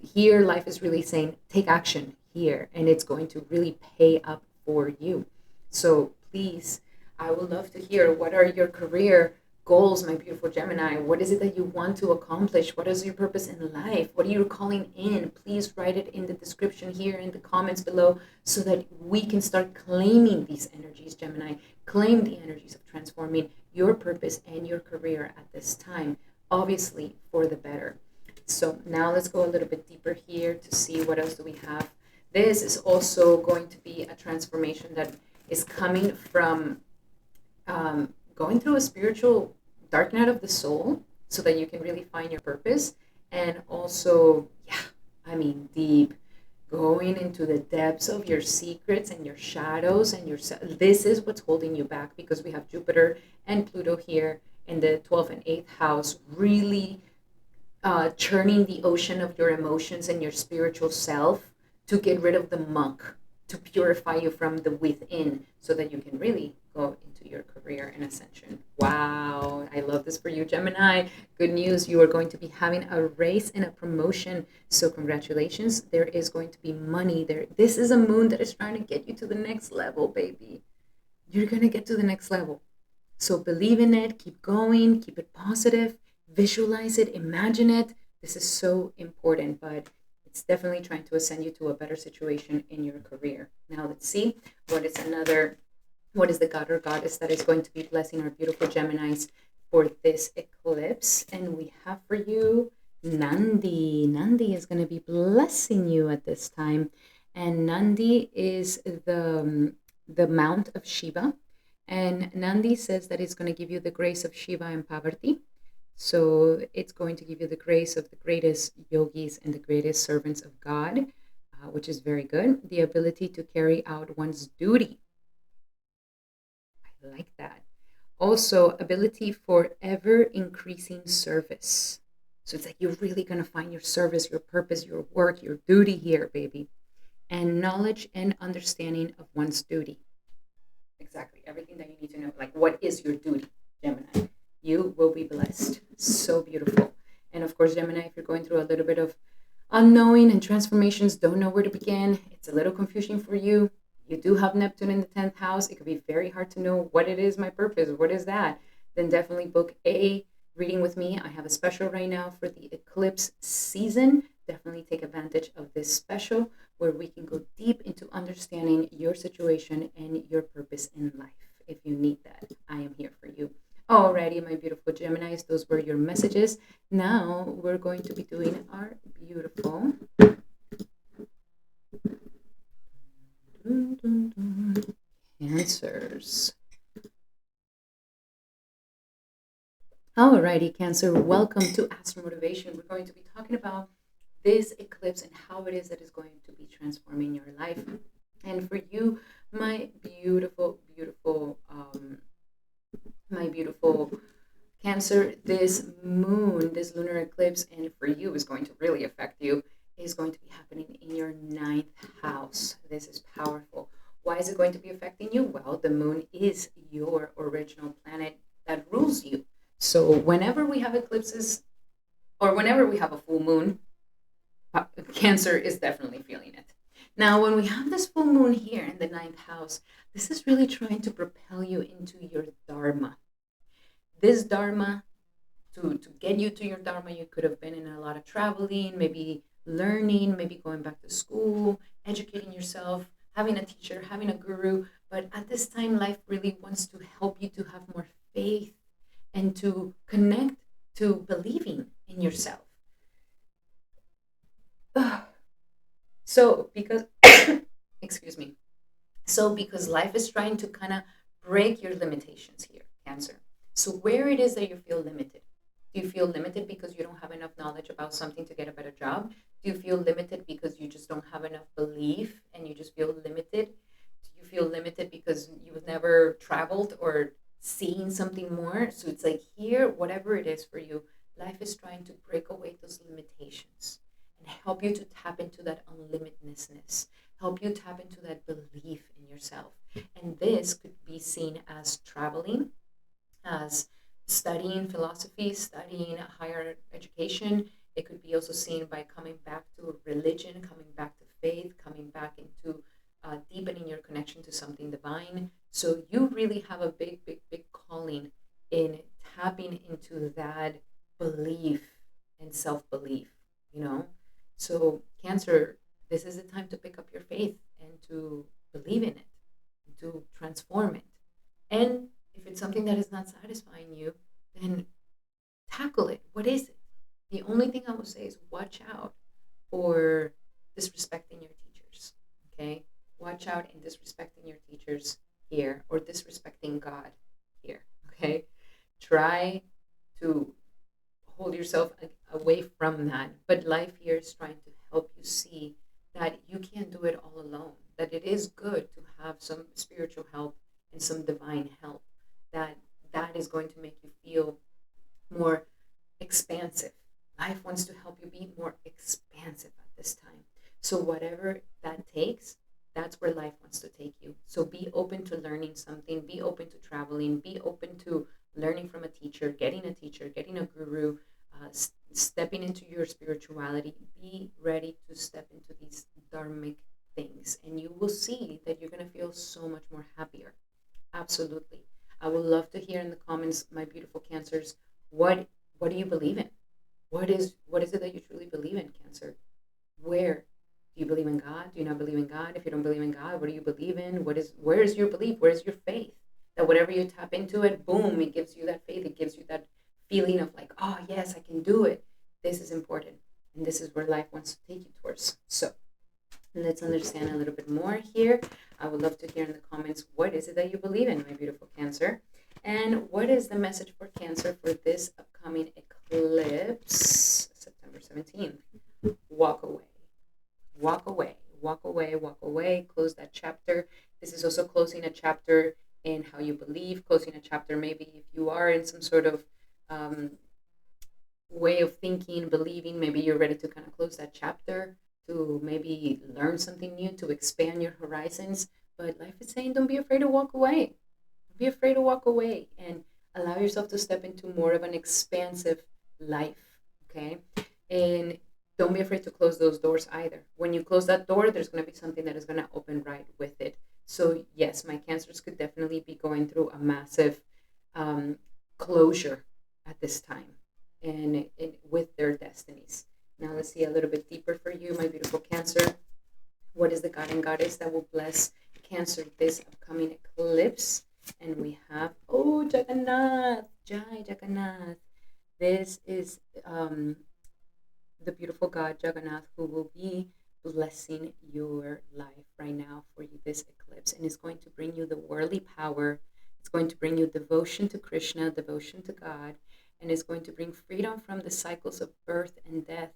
Here, life is really saying, take action here, and it's going to really pay up for you. So please, I would love to hear, what are your career goals, my beautiful Gemini? What is it that you want to accomplish? What is your purpose in life? What are you calling in? Please write it in the description here in the comments below so that we can start claiming these energies, Gemini. Claim the energies of transforming your purpose and your career at this time, obviously for the better. So now let's go a little bit deeper here to see what else do we have. This is also going to be a transformation that is coming from going through a spiritual dark night of the soul so that you can really find your purpose. And also, deep, going into the depths of your secrets and your shadows and your, this is what's holding you back, because we have Jupiter and Pluto here in the 12th and 8th house, really churning the ocean of your emotions and your spiritual self to get rid of the muck, to purify you from the within so that you can really go into your career and ascension. Wow, I love this for you, Gemini. Good news, you are going to be having a raise and a promotion. So congratulations, there is going to be money there. This is a moon that is trying to get you to the next level, baby. You're going to get to the next level. So believe in it, keep going, keep it positive, visualize it, imagine it. This is so important, but it's definitely trying to ascend you to a better situation in your career. Now let's see what is the god or goddess that is going to be blessing our beautiful Geminis for this eclipse. And we have for you Nandi. Nandi is going to be blessing you at this time. And Nandi is the mount of Shiva. And Nandi says that it's going to give you the grace of Shiva and Parvati. So it's going to give you the grace of the greatest yogis and the greatest servants of God, which is very good. The ability to carry out one's duty. I like that. Also, ability for ever increasing service. So it's like you're really going to find your service, your purpose, your work, your duty here, baby. And knowledge and understanding of one's duty. Exactly. Everything that you need to know. Like, what is your duty, Gemini? You will be blessed. So beautiful. And of course, Gemini, if you're going through a little bit of unknowing and transformations, don't know where to begin, it's a little confusing for you. You do have Neptune in the 10th house. It could be very hard to know what it is, my purpose. What is that? Then definitely book a reading with me. I have a special right now for the eclipse season. Definitely take advantage of this special where we can go deep into understanding your situation and your purpose in life. If you need that, I am here for you. Alrighty, my beautiful Geminis, those were your messages. Now we're going to be doing our beautiful Cancers. Alrighty, Cancer, welcome to Astral Motivation. We're going to be talking about this eclipse and how it is that is going to be transforming your life. And for you, my beautiful Cancer, this moon, this lunar eclipse, and for you is going to really affect you, is going to be happening in your 9th house. This is powerful. Why is it going to be affecting you? Well, the moon is your original planet that rules you. So whenever we have eclipses or whenever we have a full moon, Cancer is definitely feeling it. Now, when we have this full moon here in the 9th house, this is really trying to propel you into your Dharma. This Dharma, to get you to your Dharma, you could have been in a lot of traveling, maybe learning, maybe going back to school, educating yourself, having a teacher, having a guru. But at this time, life really wants to help you to have more faith and to connect to believing in yourself. So because, excuse me. So because life is trying to kind of break your limitations here, Cancer. So where it is that you feel limited? Do you feel limited because you don't have enough knowledge about something to get a better job? Do you feel limited because you just don't have enough belief and you just feel limited? Do you feel limited because you've never traveled or seen something more? So it's like here, whatever it is for you, life is trying to break away those limitations and help you to tap into that unlimitedness, help you tap into that belief in yourself. And this could be seen as traveling, as studying philosophy, studying higher education. It could be also seen by coming back to religion, coming back to faith, coming back into deepening your connection to something divine. So you really have a big calling in tapping into that belief and self-belief, So Cancer, this is the time to pick up your faith and to believe in it, and to transform it. And if it's something that is not satisfying you, then tackle it. What is it? The only thing I will say is watch out for disrespecting your teachers. Okay? Watch out in disrespecting your teachers here, or disrespecting God here. Okay? Try to hold yourself away from that. But life here is trying to help you see that you can't do it all alone, that it is good to have some spiritual help and some divine help, that is going to make you feel more expansive. Life wants to help you be more expansive at this time. So whatever that takes, that's where life wants to take you. So be open to learning something, be open to traveling, be open to learning from a teacher, getting a guru, stepping into your spirituality. Be ready to step into these dharmic things, and you will see that you're going to feel so much more happier. Absolutely. I would love to hear in the comments, my beautiful Cancers, what do you believe in? What is it that you truly believe in, Cancer? Where do you believe in God? Do you not believe in God? If you don't believe in God, what do you believe in? Where is your belief? Where is your faith? That whatever you tap into it, boom, it gives you that faith. It gives you that feeling of like, oh yes, I can do it. This is important, and this is where life wants to take you towards. So let's understand a little bit more here. I would love to hear in the comments, what is it that you believe in, my beautiful Cancer? And what is the message for Cancer for this upcoming eclipse, September 17th? Walk away. Walk away. Walk away. Walk away. Close that chapter. This is also closing a chapter in how you believe, closing a chapter maybe if you are in some sort of way of thinking, believing, maybe you're ready to kind of close that chapter, to maybe learn something new, to expand your horizons. But life is saying, don't be afraid to walk away. Don't be afraid to walk away and allow yourself to step into more of an expansive life, okay? And don't be afraid to close those doors either. When you close that door, there's going to be something that is going to open right with it. So yes, my Cancers could definitely be going through a massive closure at this time, and with their destinies. Now let's see a little bit deeper for you, my beautiful Cancer. What is the God and Goddess that will bless Cancer this upcoming eclipse? And we have, oh, Jagannath, Jai Jagannath. This is the beautiful God, Jagannath, who will be blessing your life right now for you this eclipse. And is going to bring you the worldly power. It's going to bring you devotion to Krishna, devotion to God, and is going to bring freedom from the cycles of birth and death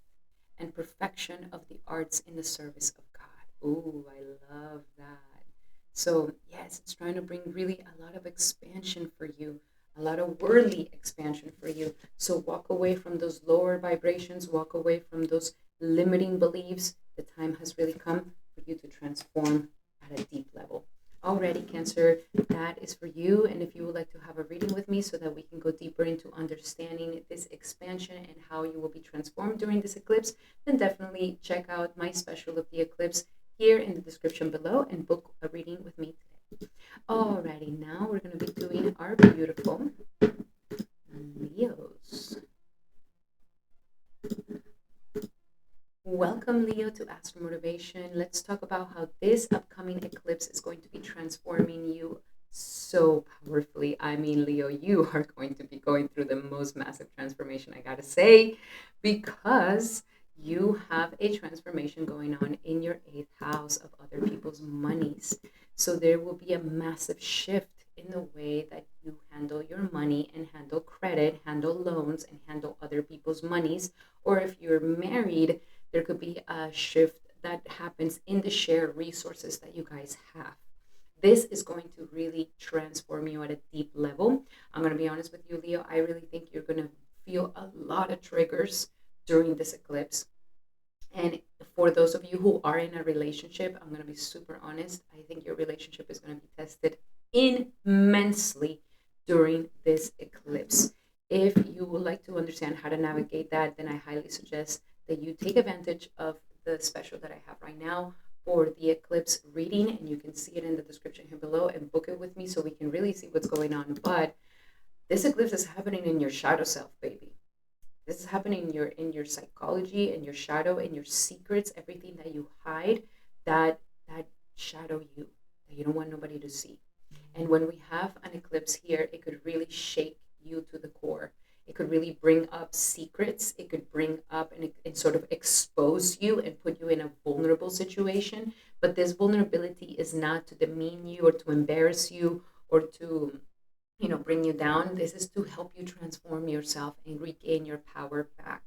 and perfection of the arts in the service of God. Ooh, I love that. So yes, it's trying to bring really a lot of expansion for you, a lot of worldly expansion for you. So walk away from those lower vibrations, walk away from those limiting beliefs. The time has really come for you to transform at a deep level. Alrighty, Cancer, that is for you. And if you would like to have a reading with me so that we can go deeper into understanding this expansion and how you will be transformed during this eclipse, then definitely check out my special of the eclipse here in the description below and book a reading with me today. Alrighty, now we're going to be doing our beautiful Leos. Welcome, Leo, to Astral Motivation. Let's talk about how this upcoming eclipse is going to be transforming you so powerfully. I mean, Leo, you are going to be going through the most massive transformation, I gotta say, because you have a transformation going on in your 8th house of other people's monies. So there will be a massive shift in the way that you handle your money and handle credit, handle loans, and handle other people's monies. Or if you're married, there could be a shift that happens in the shared resources that you guys have. This is going to really transform you at a deep level. I'm going to be honest with you, Leo. I really think you're going to feel a lot of triggers during this eclipse. And for those of you who are in a relationship, I'm going to be super honest. I think your relationship is going to be tested immensely during this eclipse. If you would like to understand how to navigate that, then I highly suggest that you take advantage of the special that I have right now for the eclipse reading, and you can see it in the description here below, and book it with me so we can really see what's going on. But This eclipse is happening in your shadow self, baby. This is happening in your psychology, in your shadow, in your secrets, everything that you hide, that shadow you, that you don't want nobody to see. And when we have an eclipse here, it could really shake you to the core. It could really bring up secrets. It could bring up and sort of expose you and put you in a vulnerable situation. But this vulnerability is not to demean you or to embarrass you or to, bring you down. This is to help you transform yourself and regain your power back.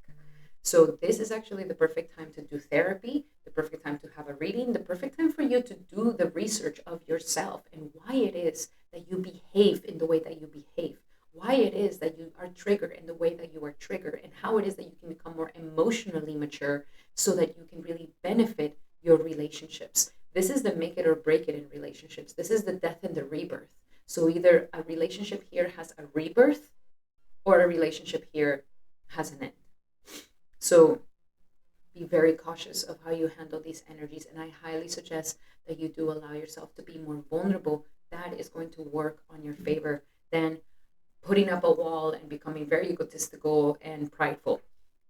So this is actually the perfect time to do therapy, the perfect time to have a reading, the perfect time for you to do the research of yourself and why it is that you behave in the way that you behave, why it is that you are triggered in the way that you are triggered, and how it is that you can become more emotionally mature so that you can really benefit your relationships. This is the make it or break it in relationships. This is the death and the rebirth. So either a relationship here has a rebirth or a relationship here has an end. So be very cautious of how you handle these energies. And I highly suggest that you do allow yourself to be more vulnerable. That is going to work on your favor than putting up a wall and becoming very egotistical and prideful.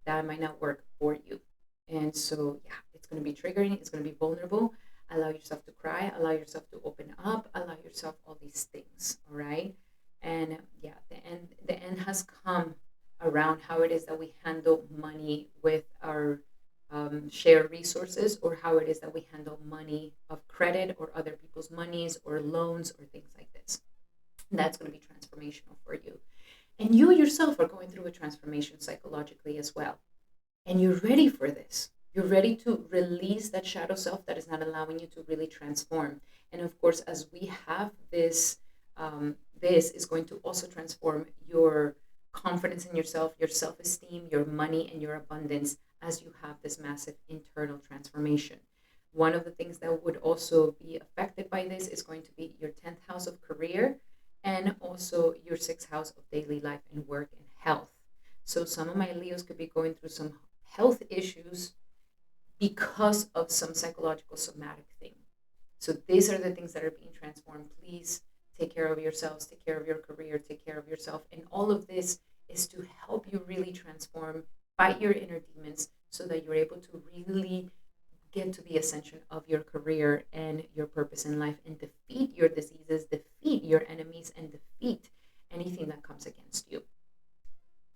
That might not work for you. And so, yeah, it's going to be triggering. It's going to be vulnerable. Allow yourself to cry. Allow yourself to open up. Allow yourself all these things. All right. And yeah, the end has come around how it is that we handle money with our shared resources, or how it is that we handle money of credit or other people's monies or loans or things like this. And that's going to be transformational for you. And you yourself are going through a transformation psychologically as well. And you're ready for this. You're ready to release that shadow self that is not allowing you to really transform. And of course, as we have this, this is going to also transform your confidence in yourself, your self-esteem, your money, and your abundance as you have this massive internal transformation. One of the things that would also be affected by this is going to be your 10th house of career and also your 6th house of daily life and work and health. So some of my Leos could be going through some health issues because of some psychological somatic thing. So these are the things that are being transformed. Please take care of yourselves, take care of your career, take care of yourself. And all of this is to help you really transform, fight your inner demons so that you're able to really get to the ascension of your career and your purpose in life and defeat your diseases, defeat your enemies, and defeat anything that comes against you.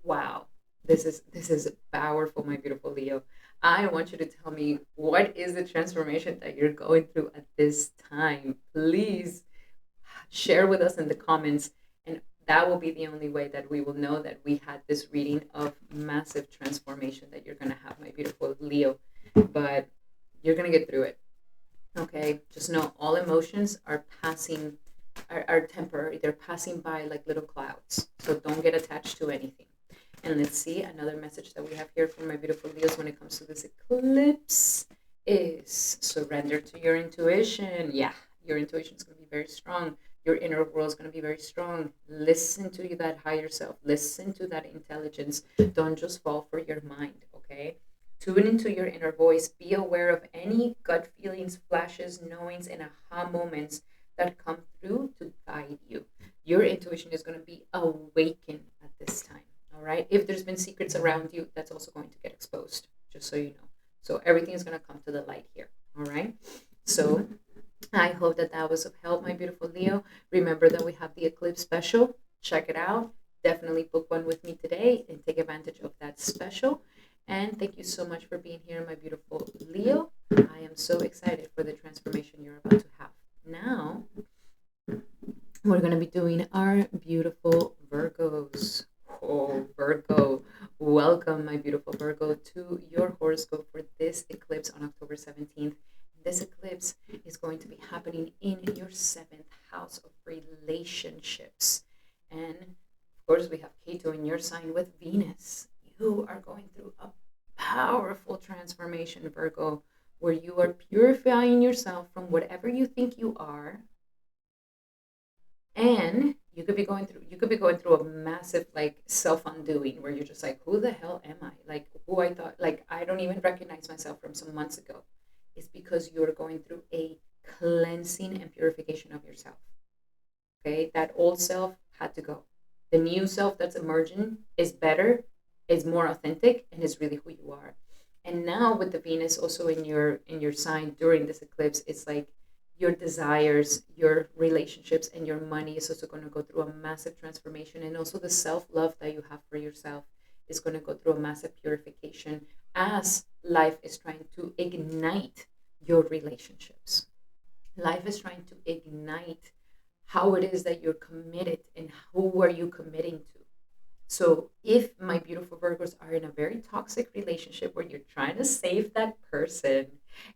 Wow. This is powerful, my beautiful Leo. I want you to tell me, what is the transformation that you're going through at this time. Please share with us in the comments, and that will be the only way that we will know that we had this reading of massive transformation that you're going to have, my beautiful Leo. But you're going to get through it. Okay, just know all emotions are passing, are temporary. They're passing by like little clouds. So don't get attached to anything. And let's see, another message that we have here from my beautiful Leos when it comes to this eclipse is surrender to your intuition. Yeah, your intuition is going to be very strong. Your inner world is going to be very strong. Listen to that higher self. Listen to that intelligence. Don't just fall for your mind, okay? Tune into your inner voice. Be aware of any gut feelings, flashes, knowings, and aha moments that come through to guide you. Your intuition is going to be awakened at this time. All right. If there's been secrets around you, that's also going to get exposed, just so you know. So everything is going to come to the light here. All right. So I hope that that was of help, my beautiful Leo. Remember that we have the eclipse special. Check it out. Definitely book one with me today and take advantage of that special. And thank you so much for being here, my beautiful Leo. I am so excited for the transformation you're about to have. Now, we're going to be doing our beautiful Virgos. Oh, Virgo, welcome, my beautiful Virgo, to your horoscope for this eclipse on October 17th. This eclipse is going to be happening in your 7th house of relationships. And of course, we have Ketu in your sign with Venus. You are going through a powerful transformation, Virgo, where you are purifying yourself from whatever you think you are. And you could be going through a massive like self-undoing where you're just like, who the hell am I? Like, who I thought, like, I don't even recognize myself from some months ago. It's because you're going through a cleansing and purification of yourself. Okay, that old self had to go. The new self that's emerging is better, is more authentic, and is really who you are. And now with the Venus also in your sign during this eclipse, it's like your desires, your relationships, and your money is also going to go through a massive transformation. And also the self-love that you have for yourself is going to go through a massive purification as life is trying to ignite your relationships. Life is trying to ignite how it is that you're committed and who are you committing to. So if my beautiful Virgos are in a very toxic relationship where you're trying to save that person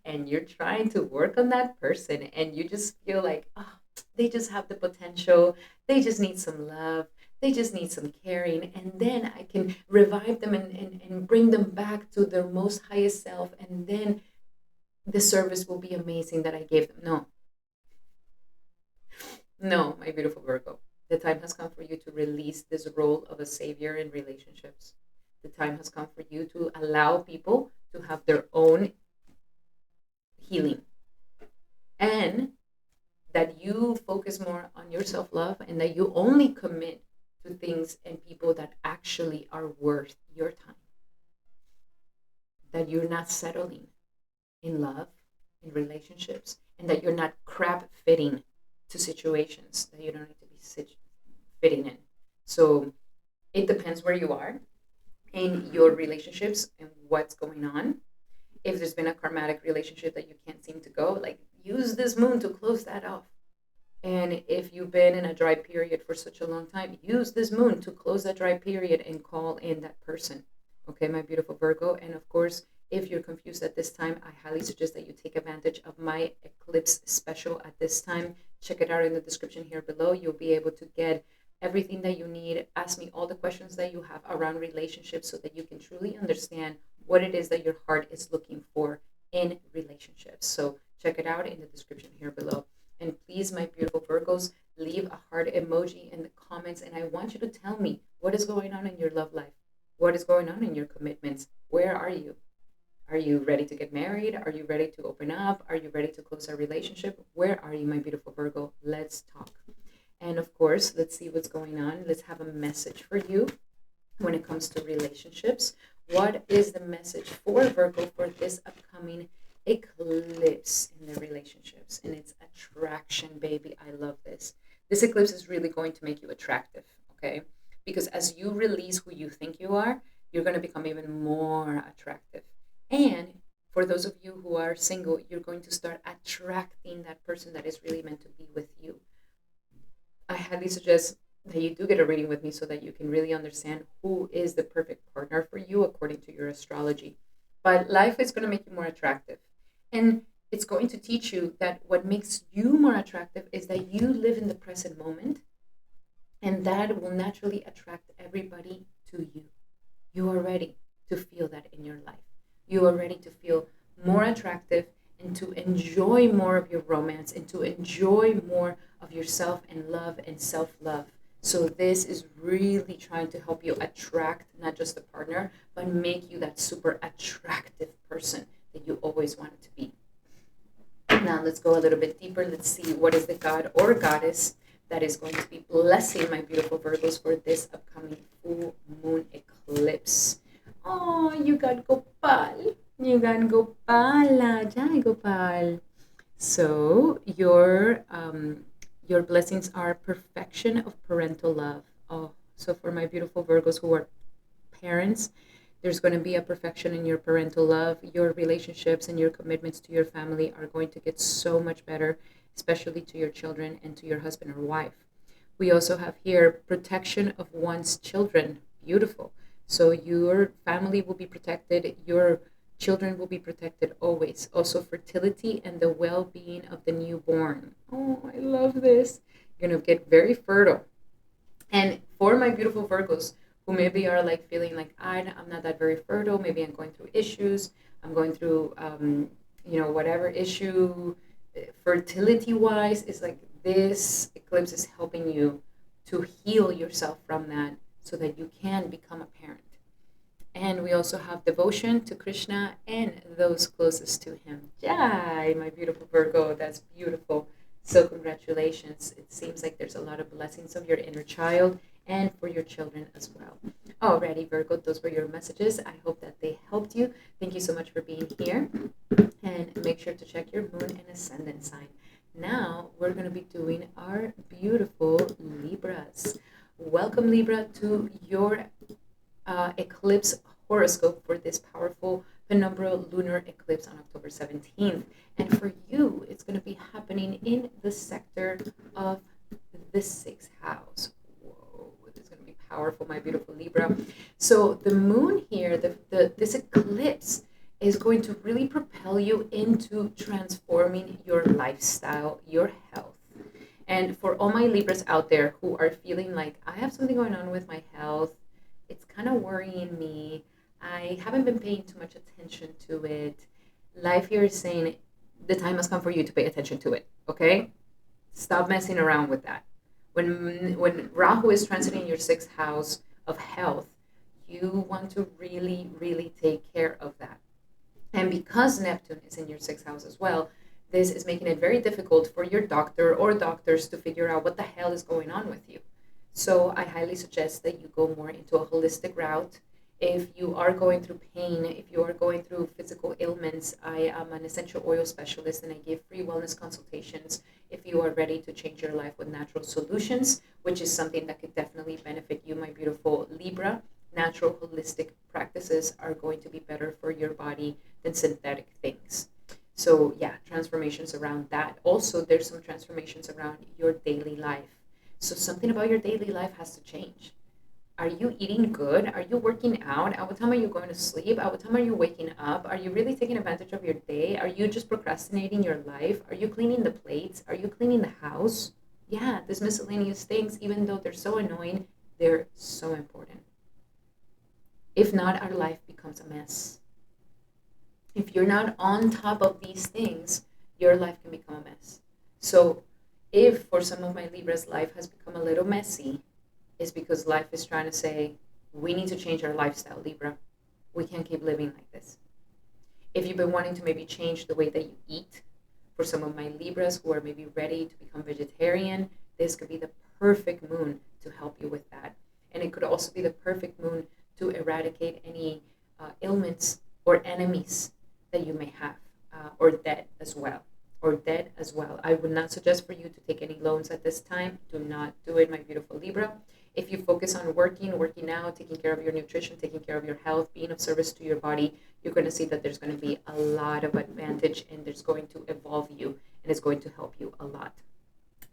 and you're trying to work on that person and you just feel like, oh, they just have the potential, they just need some love, they just need some caring, and then I can revive them and bring them back to their most highest self, and then the service will be amazing that I gave them. No, no, my beautiful Virgo. The time has come for you to release this role of a savior in relationships. The time has come for you to allow people to have their own healing, and that you focus more on your self love, and that you only commit to things and people that actually are worth your time. That you're not settling in love, in relationships, and that you're not crap fitting to situations that you don't need to be fitting in. So it depends where you are in your relationships and what's going on. If there's been a karmatic relationship that you can't seem to go, like use this moon to close that off. And if you've been in a dry period for such a long time, use this moon to close that dry period and call in that person. Okay, my beautiful Virgo. And of course, if you're confused at this time, I highly suggest that you take advantage of my eclipse special at this time. Check it out in the description here below. You'll be able to get everything that you need. Ask me all the questions that you have around relationships so that you can truly understand what it is that your heart is looking for in relationships. So check it out in the description here below. And please, my beautiful Virgos, leave a heart emoji in the comments. And I want you to tell me what is going on in your love life. What is going on in your commitments? Where are you? Are you ready to get married? Are you ready to open up? Are you ready to close a relationship? Where are you, my beautiful Virgo? Let's talk. And of course, let's see what's going on. Let's have a message for you when it comes to relationships. What is the message for Virgo for this upcoming eclipse in their relationships? And it's attraction, baby. I love this. This eclipse is really going to make you attractive, okay? Because as you release who you think you are, you're going to become even more attractive. And for those of you who are single, you're going to start attracting that person that is really meant to be with you. I highly suggest that you do get a reading with me so that you can really understand who is the perfect partner for you according to your astrology. But life is going to make you more attractive. And it's going to teach you that what makes you more attractive is that you live in the present moment, and that will naturally attract everybody to you. You are ready to feel that in your life. You are ready to feel more attractive and to enjoy more of your romance and to enjoy more of yourself and love and self-love. So this is really trying to help you attract not just a partner, but make you that super attractive person that you always wanted to be. Now let's go a little bit deeper. Let's see what is the god or goddess that is going to be blessing my beautiful Virgos for this upcoming full moon eclipse. Oh, you got Gopal. You got Gopala. Jai Gopal. So your blessings are perfection of parental love. Oh, so for my beautiful Virgos who are parents, there's going to be a perfection in your parental love. Your relationships and your commitments to your family are going to get so much better, especially to your children and to your husband or wife. We also have here protection of one's children. Beautiful. So your family will be protected. Your children will be protected always. Also fertility and the well-being of the newborn. Oh, I love this. You're going to get very fertile. And for my beautiful Virgos who maybe are like feeling like I'm not that very fertile, maybe I'm going through issues, I'm going through whatever issue fertility wise, is like this eclipse is helping you to heal yourself from that so that you can become a parent. And we also have devotion to Krishna and those closest to him. Jai, my beautiful Virgo, that's beautiful. So congratulations. It seems like there's a lot of blessings of your inner child and for your children as well. Alrighty, Virgo, those were your messages. I hope that they helped you. Thank you so much for being here. And make sure to check your moon and ascendant sign. Now we're going to be doing our beautiful Libras. Welcome, Libra, to your eclipse horoscope for this powerful penumbral lunar eclipse on October 17th. And for you, it's going to be happening in the sector of the 6th house. Whoa, this is going to be powerful, my beautiful Libra. So the moon here, this eclipse is going to really propel you into transforming your lifestyle, your health. And for all my Libras out there who are feeling like, I have something going on with my health, it's kind of worrying me, I haven't been paying too much attention to it. Life here is saying the time has come for you to pay attention to it, okay? Stop messing around with that. When Rahu is transiting your 6th house of health, you want to really, really take care of that. And because Neptune is in your 6th house as well, this is making it very difficult for your doctor or doctors to figure out what the hell is going on with you. So I highly suggest that you go more into a holistic route. If you are going through pain, if you are going through physical ailments, I am an essential oil specialist and I give free wellness consultations if you are ready to change your life with natural solutions, which is something that could definitely benefit you, my beautiful Libra. Natural holistic practices are going to be better for your body than synthetic things. So yeah, transformations around that. Also, there's some transformations around your daily life. So something about your daily life has to change. Are you eating good? Are you working out? At what time are you going to sleep? At what time are you waking up? Are you really taking advantage of your day? Are you just procrastinating your life? Are you cleaning the plates? Are you cleaning the house? Yeah, these miscellaneous things, even though they're so annoying, they're so important. If not, our life becomes a mess. If you're not on top of these things, your life can become a mess. So if for some of my Libras, life has become a little messy, it's because life is trying to say, we need to change our lifestyle, Libra. We can't keep living like this. If you've been wanting to maybe change the way that you eat, for some of my Libras who are maybe ready to become vegetarian, this could be the perfect moon to help you with that. And it could also be the perfect moon to eradicate any ailments or enemies that you may have, or debt as well. I would not suggest for you to take any loans at this time. Do not do it, my beautiful Libra. If you focus on working out, taking care of your nutrition, taking care of your health, being of service to your body, you're going to see that there's going to be a lot of advantage and there's going to evolve you and it's going to help you a lot.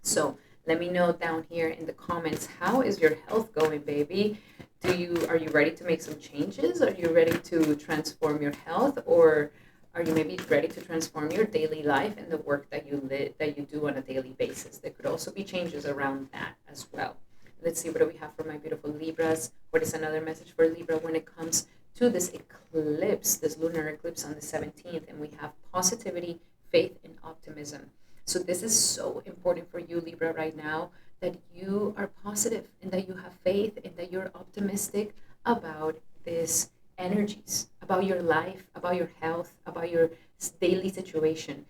So let me know down here in the comments, how is your health going, baby? Are you ready to make some changes? Are you ready to transform your health, or are you maybe ready to transform your daily life and the work that you do on a daily basis? There could also be changes around that as well. Let's see, what do we have for my beautiful Libras? What is another message for Libra when it comes to this eclipse, this lunar eclipse on the 17th? And we have positivity, faith, and optimism. So this is so important for you, Libra, right now, that you are positive and that you have faith and that you're optimistic about these energies, about your life, about your health, about your daily situation.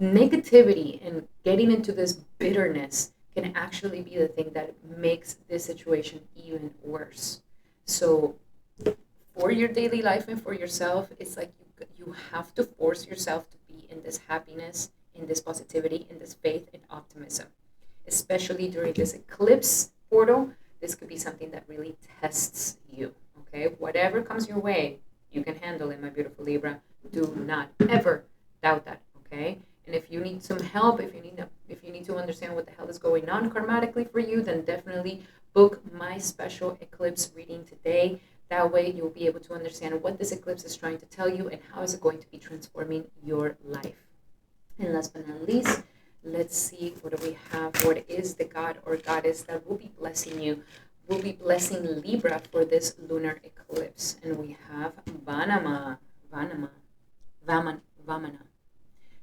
Negativity and getting into this bitterness can actually be the thing that makes this situation even worse. So for your daily life and for yourself, it's like you have to force yourself to be in this happiness, in this positivity, in this faith and optimism. Especially during this eclipse portal, this could be something that really tests you, okay? Whatever comes your way, you can handle it, my beautiful Libra. Do not ever doubt that, okay? And if you need some help, if you need to understand what the hell is going on karmatically for you, then definitely book my special eclipse reading today. That way you'll be able to understand what this eclipse is trying to tell you and how is it going to be transforming your life. And last but not least, let's see, what do we have? What is the god or goddess that will be blessing you, will be blessing Libra for this lunar eclipse? And we have Vamana.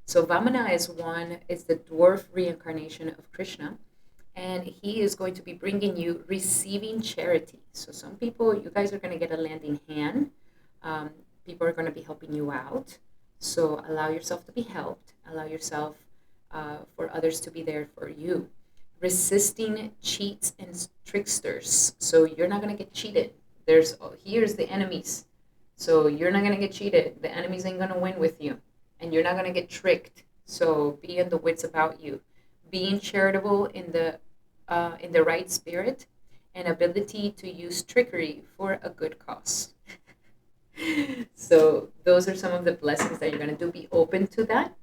So Vamana is the dwarf reincarnation of Krishna, and he is going to be bringing you receiving charity. So some people, you guys are going to get a landing hand. People are going to be helping you out. So allow yourself to be helped. Allow yourself for others to be there for you. resisting cheats and tricksters. So you're not going to get cheated. Here's the enemies. So you're not going to get cheated. The enemies ain't going to win with you. And you're not going to get tricked. So be in the wits about you. Being charitable in the right spirit, and ability to use trickery for a good cause. So those are some of the blessings that you're going to do. Be open to that.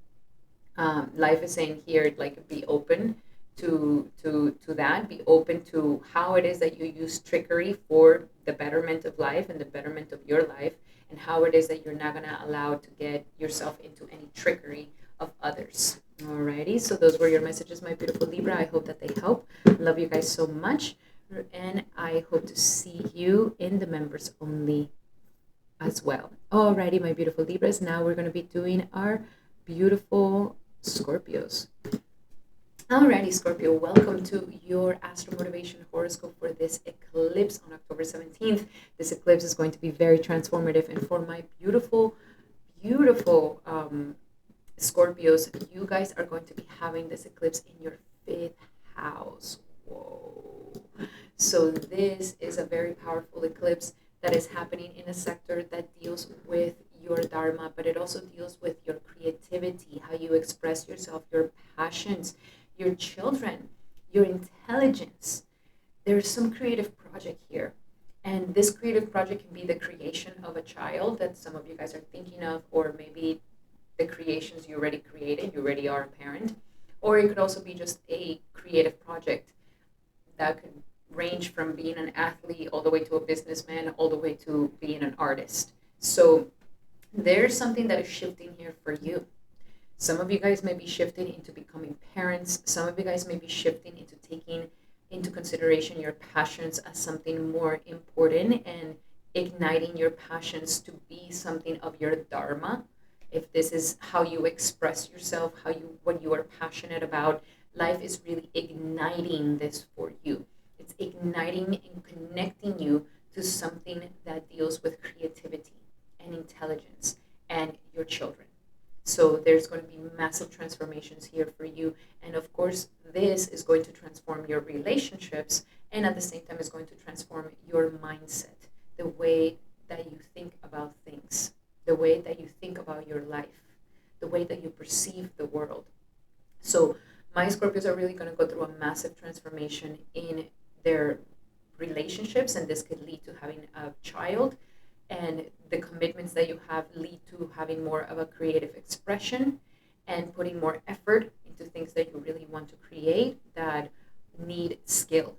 Life is saying here, like, be open to that. Be open to how it is that you use trickery for the betterment of life and the betterment of your life, and how it is that you're not going to allow to get yourself into any trickery of others. Alrighty, so those were your messages, my beautiful Libra. I hope that they help. Love you guys so much, and I hope to see you in the members only as well. Alrighty, my beautiful Libras. Now we're going to be doing our beautiful Scorpios. Alrighty, Scorpio, welcome to your Astral Motivation Horoscope for this eclipse on October 17th. This eclipse is going to be very transformative, and for my beautiful, beautiful Scorpios, you guys are going to be having this eclipse in your 5th house. Whoa. So this is a very powerful eclipse that is happening in a sector that deals with your dharma, but it also deals with your creativity, how you express yourself, your passions, your children, your intelligence. There's some creative project here. And this creative project can be the creation of a child that some of you guys are thinking of, or maybe the creations you already created, you already are a parent. Or it could also be just a creative project that could range from being an athlete all the way to a businessman, all the way to being an artist. So there's something that is shifting here for you. Some of you guys may be shifting into becoming parents. Some of you guys may be shifting into taking into consideration your passions as something more important and igniting your passions to be something of your dharma. If this is how you express yourself, what you are passionate about, life is really igniting this for you. It's igniting and connecting you to something that deals with creativity and intelligence and your children. So there's going to be massive transformations here for you. And of course, this is going to transform your relationships, and at the same time, is going to transform your mindset, the way that you think about things, the way that you think about your life, the way that you perceive the world. So my Scorpios are really going to go through a massive transformation in their relationships, and this could lead to having a child, and the commitments that you have lead to having more of a creative expression and putting more effort into things that you really want to create that need skill.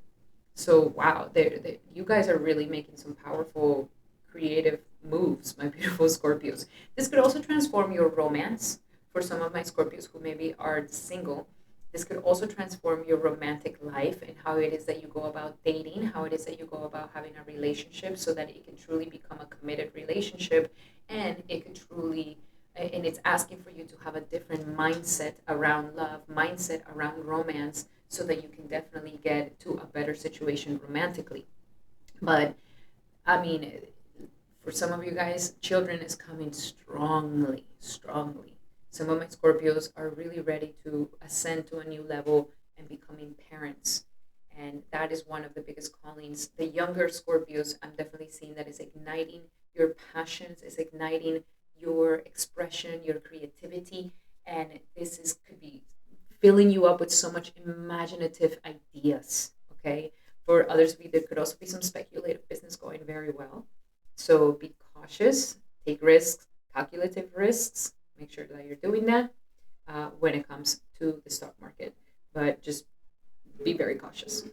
So wow, you guys are really making some powerful creative moves, my beautiful Scorpios. This could also transform your romance. For some of my Scorpios who maybe are single, this could also transform your romantic life and how it is that you go about dating, how it is that you go about having a relationship, so that it can truly become a committed relationship, and it could truly, and it's asking for you to have a different mindset around love, mindset around romance, so that you can definitely get to a better situation romantically. But I mean, for some of you guys, children is coming strongly, strongly. Some of my Scorpios are really ready to ascend to a new level and becoming parents. And that is one of the biggest callings. The younger Scorpios, I'm definitely seeing that is igniting your passions, is igniting your expression, your creativity. And could be filling you up with so much imaginative ideas. Okay. For others of you, there could also be some speculative business going very well. So be cautious, take risks, calculative risks. Make sure that you're doing that when it comes to the stock market. But just be very cautious.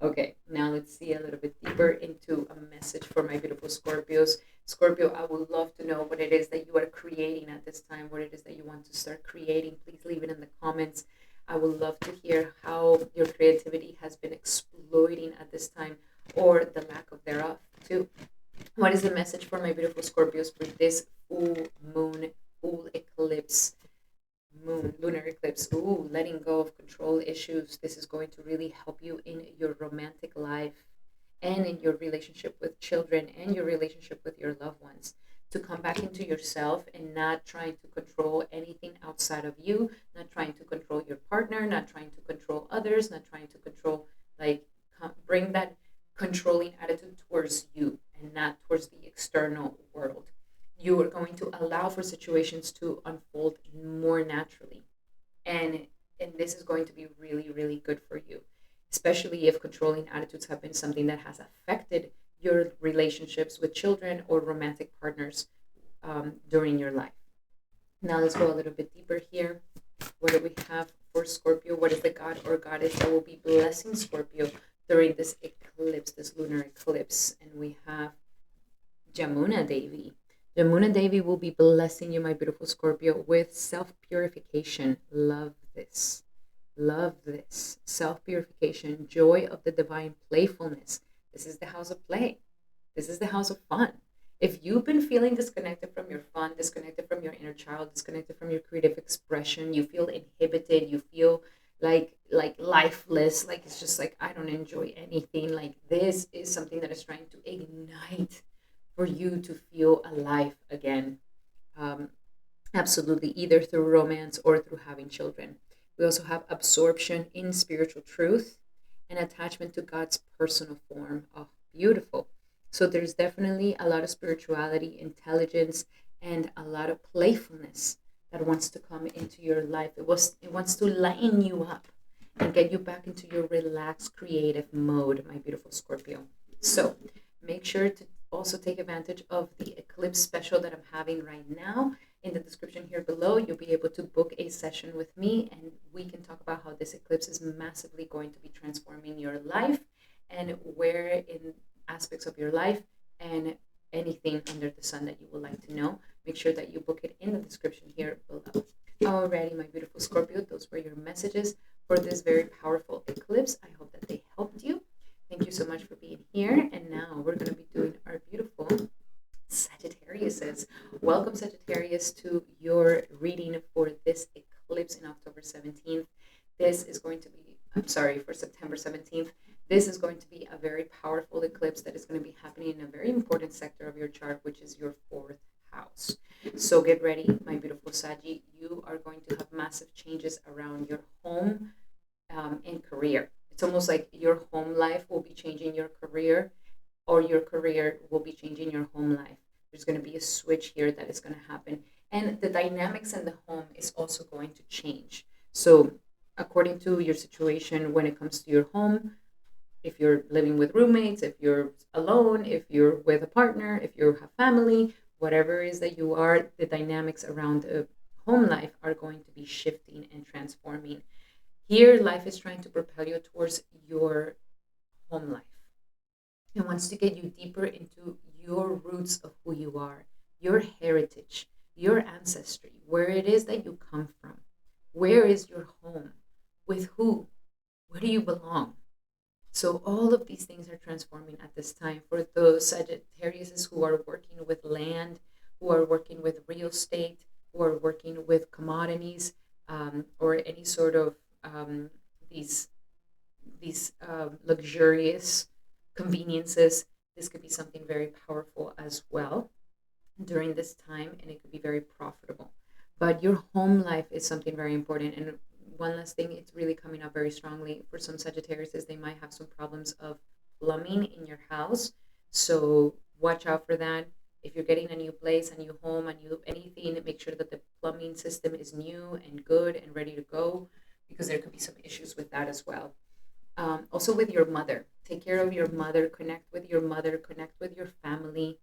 Okay, now let's see a little bit deeper into a message for my beautiful Scorpios. Scorpio, I would love to know what it is that you are creating at this time, what it is that you want to start creating. Please leave it in the comments. I would love to hear how your creativity has been exploding at this time, or the lack of thereof, too. What is the message for my beautiful Scorpios for this full eclipse, lunar eclipse? Ooh, letting go of control issues. This is going to really help you in your romantic life and in your relationship with children and your relationship with your loved ones. to come back into yourself and not trying to control anything outside of you, not trying to control your partner, not trying to control others, not trying to control, like, bring that controlling attitude towards you and not towards the external world. You are going to allow for situations to unfold more naturally. And this is going to be really, really good for you, especially if controlling attitudes have been something that has affected your relationships with children or romantic partners during your life. Now let's go a little bit deeper here. What do we have for Scorpio? What is the god or goddess that will be blessing Scorpio during this eclipse, this lunar eclipse? And we have Jamuna Devi. Jamuna Devi will be blessing you, my beautiful Scorpio, with self-purification. Love this. Love this. Self-purification, joy of the divine, playfulness. This is the house of play. This is the house of fun. If you've been feeling disconnected from your fun, disconnected from your inner child, disconnected from your creative expression, you feel inhibited, you feel like lifeless, like it's just like I don't enjoy anything, like this is something that is trying to ignite for you to feel alive again. Absolutely, either through romance or through having children. We also have absorption in spiritual truth and attachment to God's personal form. Oh, beautiful. So there's definitely a lot of spirituality, intelligence, and a lot of playfulness that wants to come into your life. It wants to lighten you up and get you back into your relaxed, creative mode, my beautiful Scorpio. So make sure to also take advantage of the eclipse special that I'm having right now. In the description here below, you'll be able to book a session with me, and we can talk about how this eclipse is massively going to be transforming your life and where in aspects of your life and anything under the sun that you would like to know. Make sure that you book it in the description here below. Alrighty, my beautiful Scorpio, those were your messages for this very powerful eclipse. I hope that they helped you. Thank you so much for being here. And now we're going to be doing our beautiful Sagittariuses. Welcome, Sagittarius, to your reading for this eclipse in October 17th. This is going to be, for September 17th. This is going to be a very powerful eclipse that is going to be happening in a very important sector of your chart, which is your fourth house. So get ready, my beautiful Saggy. You are going to have massive changes around your home and career. It's almost like your home life will be changing your career, or your career will be changing your home life. There's going to be a switch here that is going to happen. And the dynamics in the home is also going to change. So according to your situation when it comes to your home, if you're living with roommates, if you're alone, if you're with a partner, if you have family, whatever it is that you are, the dynamics around the home life are going to be shifting and transforming. Here, life is trying to propel you towards your home life. It wants to get you deeper into your roots of who you are, your heritage, your ancestry, where it is that you come from. Where is your home? With who? Where do you belong? So all of these things are transforming at this time for those Sagittariuses who are working with land, who are working with real estate, who are working with commodities, or any sort of these luxurious conveniences. This could be something very powerful as well during this time, and it could be very profitable. But your home life is something very important. And one last thing, it's really coming up very strongly for some Sagittarius is they might have some problems of plumbing in your house. So watch out for that. If you're getting a new place, a new home, a new anything, make sure that the plumbing system is new and good and ready to go, because there could be some issues with that as well. Also with your mother, take care of your mother, connect with your mother, connect with your family.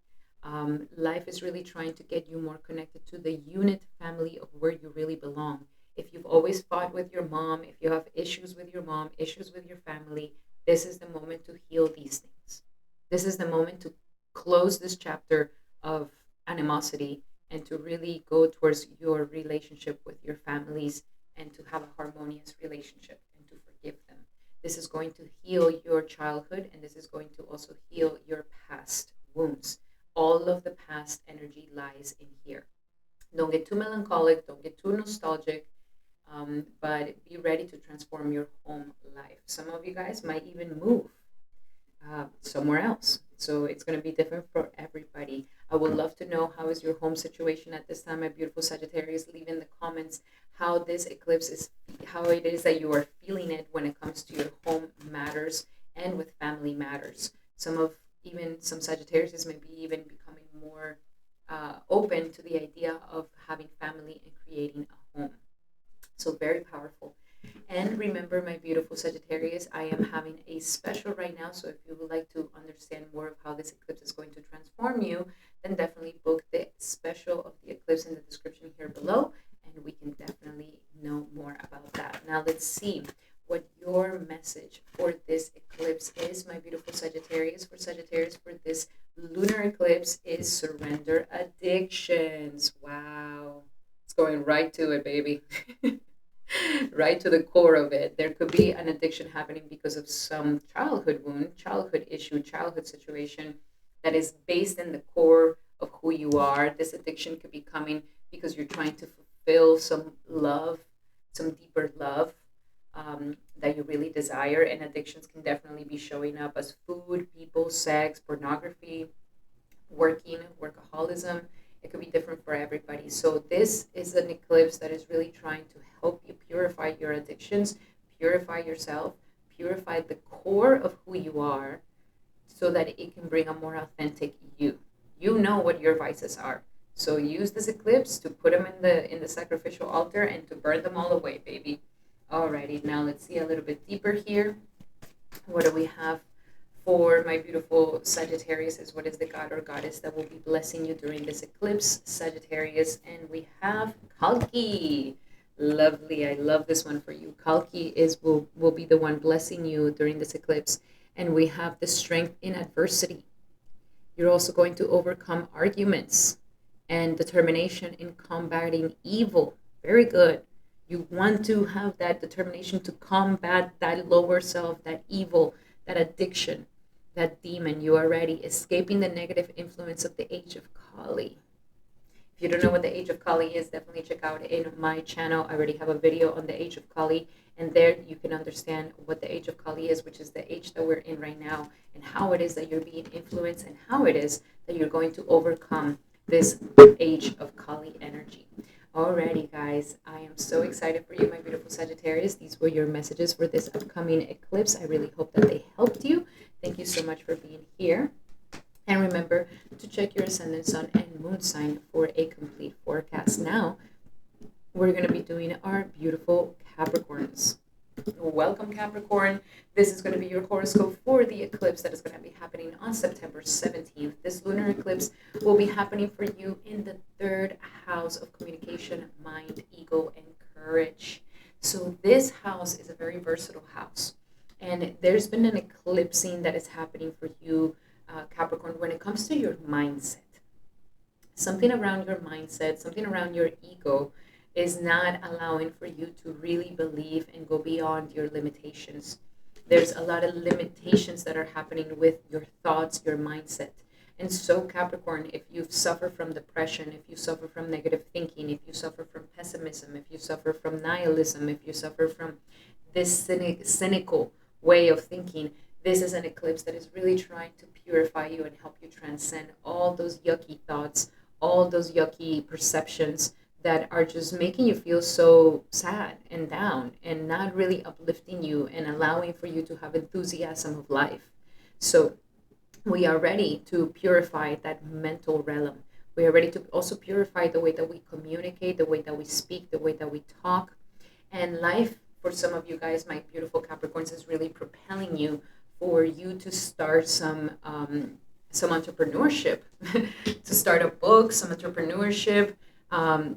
Life is really trying to get you more connected to the unit family of where you really belong. If you've always fought with your mom, if you have issues with your mom, issues with your family, this is the moment to heal these things. This is the moment to close this chapter of animosity and to really go towards your relationship with your families and to have a harmonious relationship and to forgive them. This is going to heal your childhood, and this is going to also heal your past wounds. All of the past energy lies in here. Don't get too melancholic, don't get too nostalgic, but be ready to transform your home life. Some of you guys might even move somewhere else. So it's going to be different for everybody. I would love to know how is your home situation at this time, my beautiful Sagittarius. Leave in the comments how this eclipse is, how it is that you are feeling it when it comes to your home matters and with family matters. Some Sagittarius may be even becoming more open to the idea of having family and creating a home. So very powerful. And remember, my beautiful Sagittarius, I am having a special right now. So if you would like to understand more of how this eclipse is going to transform you, then definitely book the special of the eclipse in the description here below, and we can definitely know more about that. Now let's see what your message for this eclipse is, my beautiful Sagittarius. For Sagittarius, for this lunar eclipse is surrender addictions. Wow. It's going right to it, baby. Right to the core of it. There could be an addiction happening because of some childhood wound, childhood issue, childhood situation that is based in the core of who you are. This addiction could be coming because you're trying to fulfill some love, some deeper love that you really desire. And addictions can definitely be showing up as food, people, sex, pornography, working, workaholism. It could be different for everybody. So this is an eclipse that is really trying to help you purify your addictions, purify yourself, purify the core of who you are, so that it can bring a more authentic you. You know what your vices are. So use this eclipse to put them in the sacrificial altar and to burn them all away, baby. Alrighty, now let's see a little bit deeper here. What do we have for my beautiful Sagittarius? Is what is the god or goddess that will be blessing you during this eclipse, Sagittarius? And we have Kalki. Lovely. I love this one for you. Kalki will be the one blessing you during this eclipse. And we have the strength in adversity. You're also going to overcome arguments and determination in combating evil. Very good. You want to have that determination to combat that lower self, that evil, that addiction, that demon. You are ready, escaping the negative influence of the age of Kali. If you don't know what the age of Kali is, definitely check out in my channel. I already have a video on the age of Kali, and there you can understand what the age of Kali is, which is the age that we're in right now, and how it is that you're being influenced, and how it is that you're going to overcome this age of Kali energy. Alrighty, guys, I am so excited for you, my beautiful Sagittarius. These were your messages for this upcoming eclipse. I really hope that they helped you. Thank you so much for being here. And remember to check your ascendant, sun, and moon sign for a complete forecast. Now, we're going to be doing our beautiful Capricorns. Welcome, Capricorn. This is going to be your horoscope for the eclipse that is going to be happening on September 17th. This lunar eclipse will be happening for you in the third house of communication, mind, ego, and courage. So this house is a very versatile house. And there's been an eclipsing that is happening for you, Capricorn, when it comes to your mindset. Something around your mindset, something around your ego is not allowing for you to really believe and go beyond your limitations. There's a lot of limitations that are happening with your thoughts, your mindset. And so, Capricorn, if you suffer from depression, if you suffer from negative thinking, if you suffer from pessimism, if you suffer from nihilism, if you suffer from this cynical way of thinking, this is an eclipse that is really trying to purify you and help you transcend all those yucky thoughts, all those yucky perceptions that are just making you feel so sad and down and not really uplifting you and allowing for you to have enthusiasm of life. So we are ready to purify that mental realm. We are ready to also purify the way that we communicate, the way that we speak, the way that we talk. And life, for some of you guys, my beautiful Capricorns, is really propelling you for you to start some entrepreneurship, to start a book, some entrepreneurship,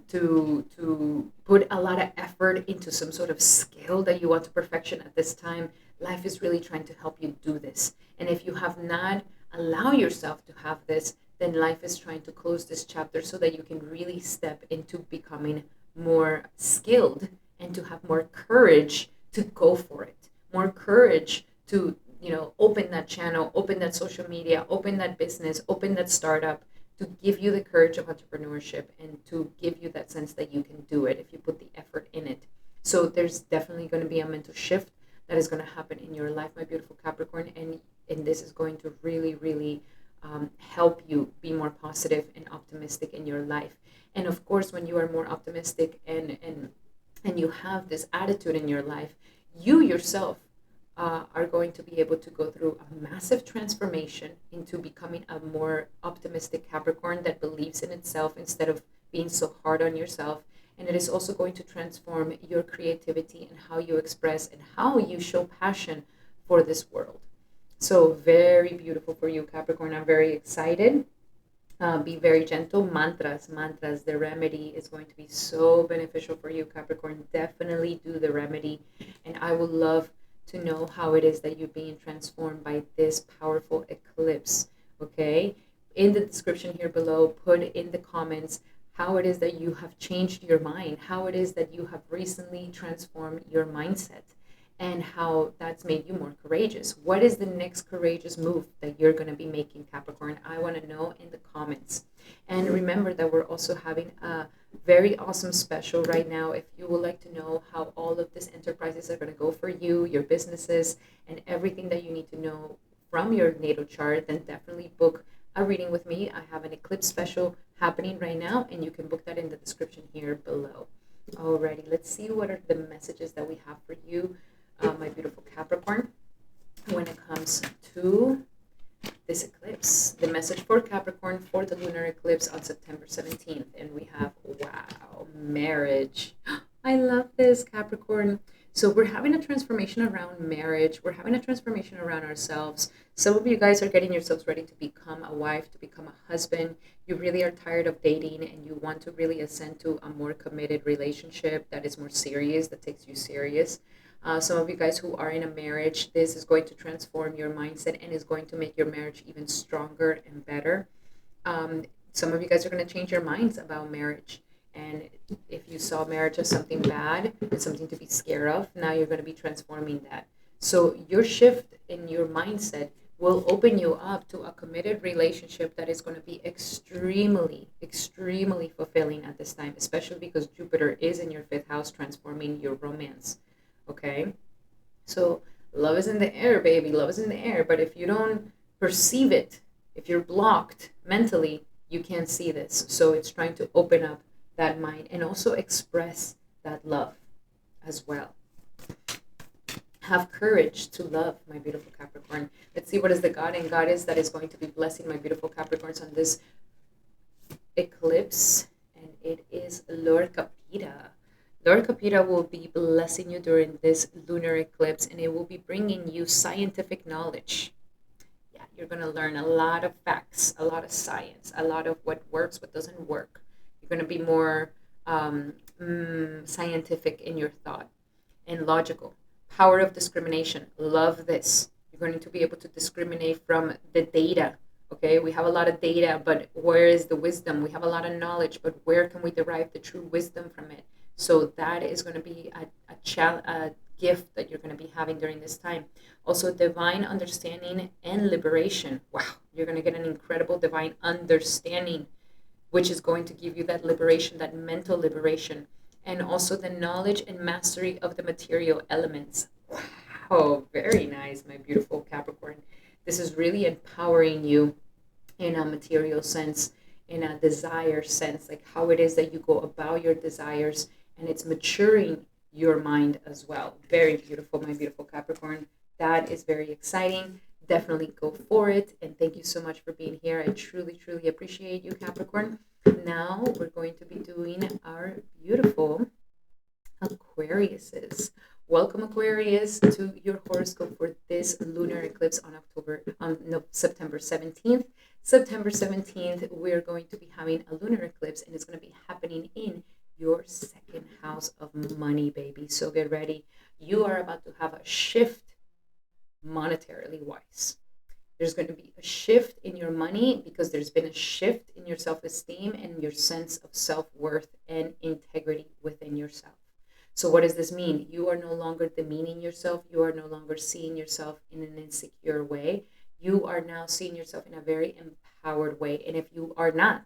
to put a lot of effort into some sort of skill that you want to perfection at this time. Life is really trying to help you do this. And if you have not allowed yourself to have this, then life is trying to close this chapter so that you can really step into becoming more skilled and to have more courage to go for it, more courage to, open that channel, open that social media, open that business, open that startup, to give you the courage of entrepreneurship and to give you that sense that you can do it if you put the effort in it. So there's definitely going to be a mental shift that is going to happen in your life, my beautiful Capricorn, and this is going to really, really help you be more positive and optimistic in your life. And of course, when you are more optimistic and you have this attitude in your life, you yourself are going to be able to go through a massive transformation into becoming a more optimistic Capricorn that believes in itself instead of being so hard on yourself. And it is also going to transform your creativity and how you express and how you show passion for this world. So very beautiful for you, Capricorn. I'm very excited. Be very gentle. Mantras. The remedy is going to be so beneficial for you, Capricorn. Definitely do the remedy. And I would love to know how it is that you're being transformed by this powerful eclipse. Okay? In the description here below, put in the comments how it is that you have changed your mind, how it is that you have recently transformed your mindset, and how that's made you more courageous. What is the next courageous move that you're going to be making, Capricorn? I want to know in the comments. And remember that we're also having a very awesome special right now. If you would like to know how all of these enterprises are going to go for you, your businesses, and everything that you need to know from your natal chart, then definitely book a reading with me. I have an eclipse special happening right now, and you can book that in the description here below. Alrighty, let's see what are the messages that we have for you, my beautiful Capricorn, when it comes to this eclipse. The message for Capricorn for the lunar eclipse on September 17th. And we have, wow, marriage. I love this, Capricorn. So we're having a transformation around marriage. We're having a transformation around ourselves. Some of you guys are getting yourselves ready to become a wife, to become a husband. You really are tired of dating and you want to really ascend to a more committed relationship that is more serious, that takes you serious. Some of you guys who are in a marriage, this is going to transform your mindset and is going to make your marriage even stronger and better. Some of you guys are going to change your minds about marriage. And if you saw marriage as something bad and something to be scared of, now you're going to be transforming that. So your shift in your mindset will open you up to a committed relationship that is going to be extremely, extremely fulfilling at this time, especially because Jupiter is in your fifth house transforming your romance. Okay? So love is in the air, baby. Love is in the air. But if you don't perceive it, if you're blocked mentally, you can't see this. So it's trying to open up that mind and also express that love as well. Have courage to love, my beautiful Capricorn. Let's see what is the god and goddess that is going to be blessing my beautiful Capricorns on this eclipse. And it is Lord Capita. Lord Capita will be blessing you during this lunar eclipse, and it will be bringing you scientific knowledge. Yeah, you're going to learn a lot of facts, a lot of science, a lot of what works, what doesn't work. You're going to be more scientific in your thought and logical. Power of discrimination. Love this. You're going to be able to discriminate from the data. Okay, we have a lot of data, but where is the wisdom? We have a lot of knowledge, but where can we derive the true wisdom from it? So that is going to be a gift that you're going to be having during this time. Also, divine understanding and liberation. Wow, you're going to get an incredible divine understanding, which is going to give you that liberation, that mental liberation, and also the knowledge and mastery of the material elements. Wow, very nice, my beautiful Capricorn. This is really empowering you in a material sense, in a desire sense, like how it is that you go about your desires, and it's maturing your mind as well. Very beautiful, my beautiful Capricorn. That is very exciting. Definitely go for it. And thank you so much for being here. I truly, truly appreciate you, Capricorn. Now we're going to be doing our beautiful Aquariuses. Welcome, Aquarius, to your horoscope for this lunar eclipse on September 17th. September 17th, we're going to be having a lunar eclipse, and it's going to be happening in your second house of money, baby. So get ready. You are about to have a shift monetarily wise. There's going to be a shift in your money because there's been a shift in your self-esteem and your sense of self-worth and integrity within yourself. So what does this mean? You are no longer demeaning yourself. You are no longer seeing yourself in an insecure way. You are now seeing yourself in a very empowered way. And if you are not,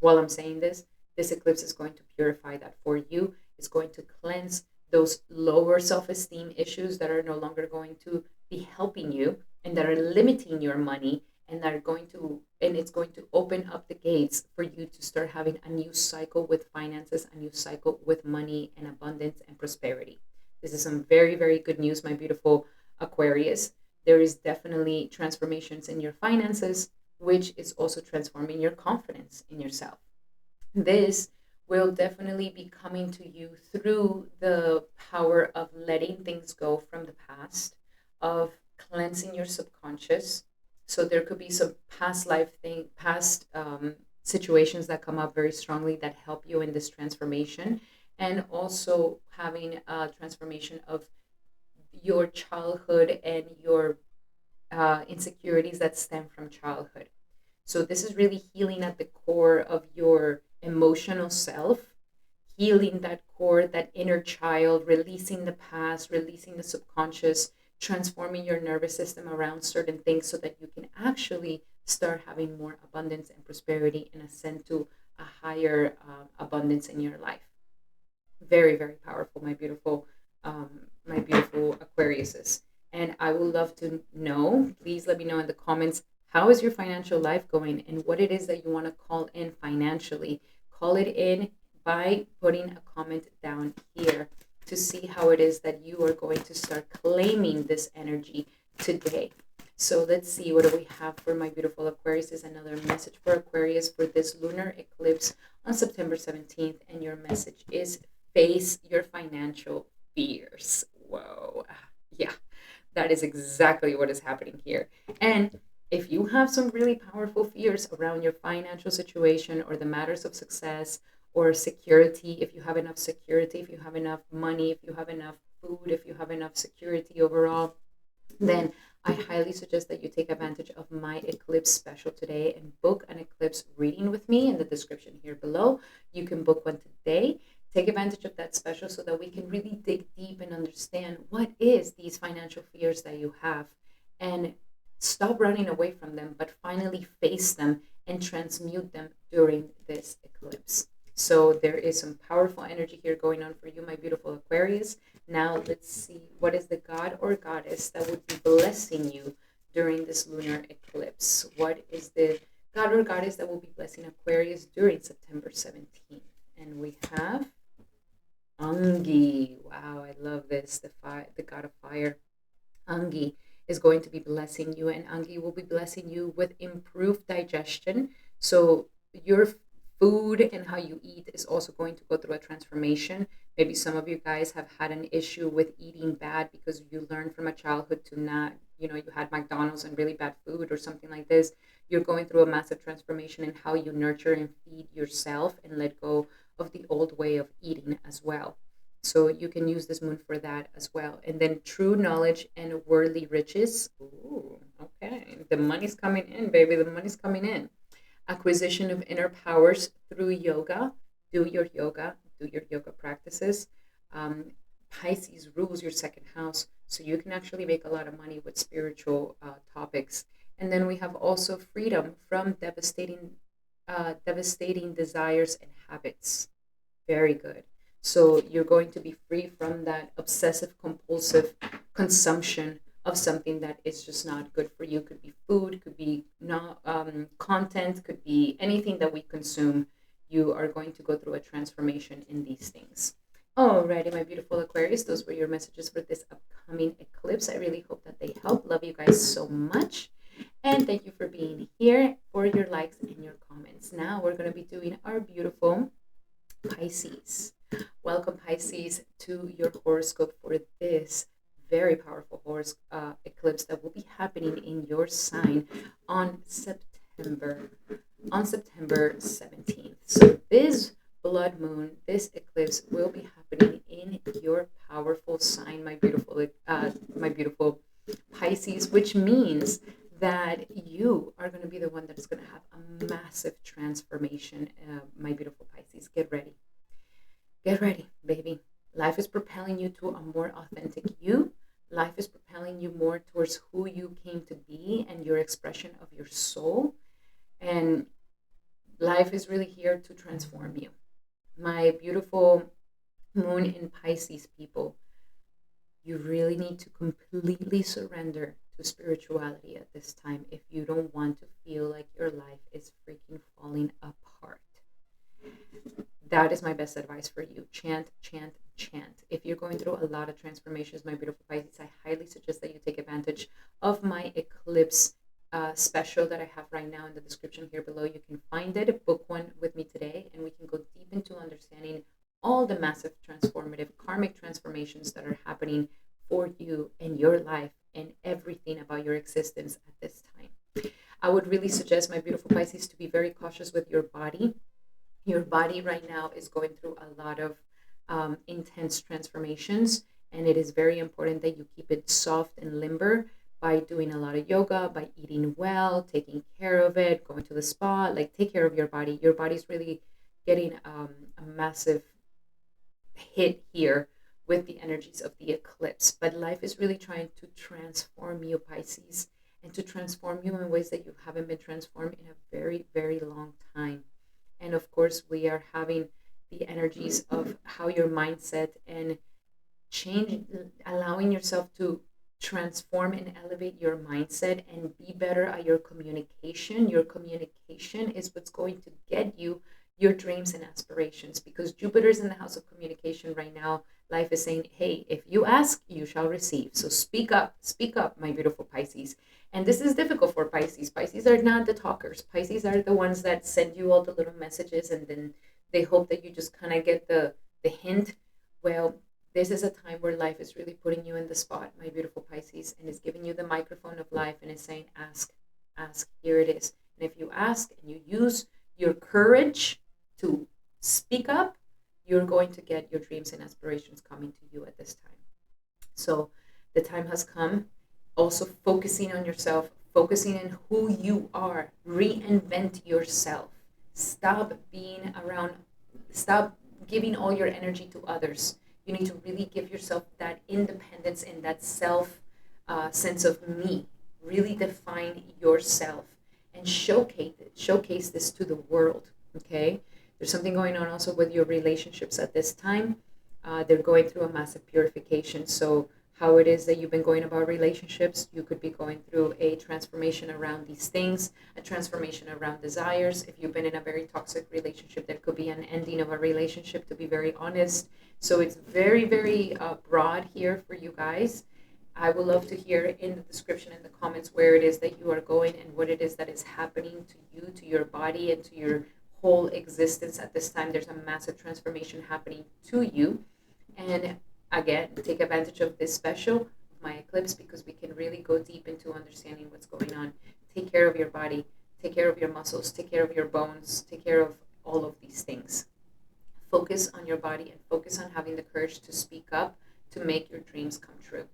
while I'm saying this eclipse is going to purify that for you. It's going to cleanse those lower self-esteem issues that are no longer going to be helping you and that are limiting your money and it's going to open up the gates for you to start having a new cycle with finances, a new cycle with money and abundance and prosperity. This is some very, very good news, my beautiful Aquarius. There is definitely transformations in your finances, which is also transforming your confidence in yourself. This will definitely be coming to you through the power of letting things go from the past, of cleansing your subconscious. So there could be some past situations that come up very strongly that help you in this transformation, and also having a transformation of your childhood and your insecurities that stem from childhood. So this is really healing at the core of your emotional self, healing that core, that inner child, releasing the past, releasing the subconscious, transforming your nervous system around certain things so that you can actually start having more abundance and prosperity and ascend to a higher abundance in your life. Very, very powerful, my beautiful Aquariuses. And I would love to know, please let me know in the comments, how is your financial life going and what it is that you want to call in financially. Call it in by putting a comment down here to see how it is that you are going to start claiming this energy today. So let's see, what do we have for my beautiful Aquarius? Is another message for Aquarius for this lunar eclipse on September 17th. And your message is face your financial fears. Whoa. Yeah, that is exactly what is happening here. And if you have some really powerful fears around your financial situation or the matters of success or security, if you have enough security, if you have enough money, if you have enough food, if you have enough security overall, then I highly suggest that you take advantage of my eclipse special today and book an eclipse reading with me in the description here below. You can book one today. Take advantage of that special so that we can really dig deep and understand what is these financial fears that you have, and stop running away from them, but finally face them and transmute them during this eclipse. So there is some powerful energy here going on for you, my beautiful Aquarius. Now let's see, what is the god or goddess that would be blessing you during this lunar eclipse? What is the god or goddess that will be blessing Aquarius during September 17th? And we have Angi. Wow, I love this. The god of fire. Angi is going to be blessing you, and Angi will be blessing you with improved digestion. So your food and how you eat is also going to go through a transformation. Maybe some of you guys have had an issue with eating bad because you learned from a childhood to not, you had McDonald's and really bad food or something like this. You're going through a massive transformation in how you nurture and feed yourself and let go of the old way of eating as well. So you can use this moon for that as well. And then true knowledge and worldly riches. Ooh, okay. The money's coming in, baby. The money's coming in. Acquisition of inner powers through yoga. Do your yoga practices. Pisces rules your second house, so you can actually make a lot of money with spiritual topics. And then we have also freedom from devastating desires and habits. Very good. So you're going to be free from that obsessive compulsive consumption of something that is just not good for you. Could be food, could be not content, could be anything that we consume. You are going to go through a transformation in these things. Alrighty, my beautiful Aquarius, those were your messages for this upcoming eclipse. I really hope that they help. Love you guys so much. And thank you for being here, for your likes and your comments. Now we're going to be doing our beautiful Pisces. Welcome, Pisces, to your horoscope for this very powerful eclipse that will be happening in your sign on September 17th. So this blood moon, this eclipse will be happening in your powerful sign, my beautiful Pisces, which means that you are going to be the one that is going to have a massive transformation. My beautiful Pisces, get ready. Get ready, baby. Life is propelling you to a more authentic you. Life is propelling you more towards who you came to be and your expression of your soul. And life is really here to transform you. My beautiful moon in Pisces people, you really need to completely surrender to spirituality at this time if you don't want to feel like your life is freaking falling apart. That is my best advice for you. Chant, chant, chant. If you're going through a lot of transformations, my beautiful Pisces, I highly suggest that you take advantage of my eclipse special that I have right now in the description here below. You can find it, book one with me today, and we can go deep into understanding all the massive transformative karmic transformations that are happening for you in your life and everything about your existence at this time. I would really suggest, my beautiful Pisces, to be very cautious with your body. Your body right now is going through a lot of intense transformations, and it is very important that you keep it soft and limber by doing a lot of yoga, by eating well, taking care of it, going to the spa. Like, take care of your body. Your body's really getting a massive hit here with the energies of the eclipse. But life is really trying to transform you, Pisces, and to transform you in ways that you haven't been transformed in a very, very long time. And of course, we are having the energies of how your mindset and change, allowing yourself to transform and elevate your mindset and be better at your communication. Your communication is what's going to get you your dreams and aspirations, because Jupiter's in the house of communication right now. Life is saying, hey, if you ask, you shall receive. So speak up, my beautiful Pisces. And this is difficult for Pisces. Pisces are not the talkers. Pisces are the ones that send you all the little messages, and then they hope that you just kind of get the hint. Well, this is a time where life is really putting you in the spot, my beautiful Pisces, and is giving you the microphone of life and is saying, ask, here it is. And if you ask and you use your courage to speak up, you're going to get your dreams and aspirations coming to you at this time. So the time has come. Also focusing on yourself, focusing on who you are. Reinvent yourself. Stop being around, stop giving all your energy to others. You need to really give yourself that independence and that self sense of me. Really define yourself and showcase this to the world, okay? There's something going on also with your relationships at this time. They're going through a massive purification. So how it is that you've been going about relationships, you could be going through a transformation around these things, a transformation around desires. If you've been in a very toxic relationship, there could be an ending of a relationship, to be very honest. So it's very, very broad here for you guys. I would love to hear in the description, in the comments, where it is that you are going and what it is that is happening to you, to your body, and to your whole existence at this time. There's a massive transformation happening to you. And again, take advantage of this special, my eclipse, because we can really go deep into understanding what's going on. Take care of your body, take care of your muscles, take care of your bones, take care of all of these things. Focus on your body and focus on having the courage to speak up to make your dreams come true.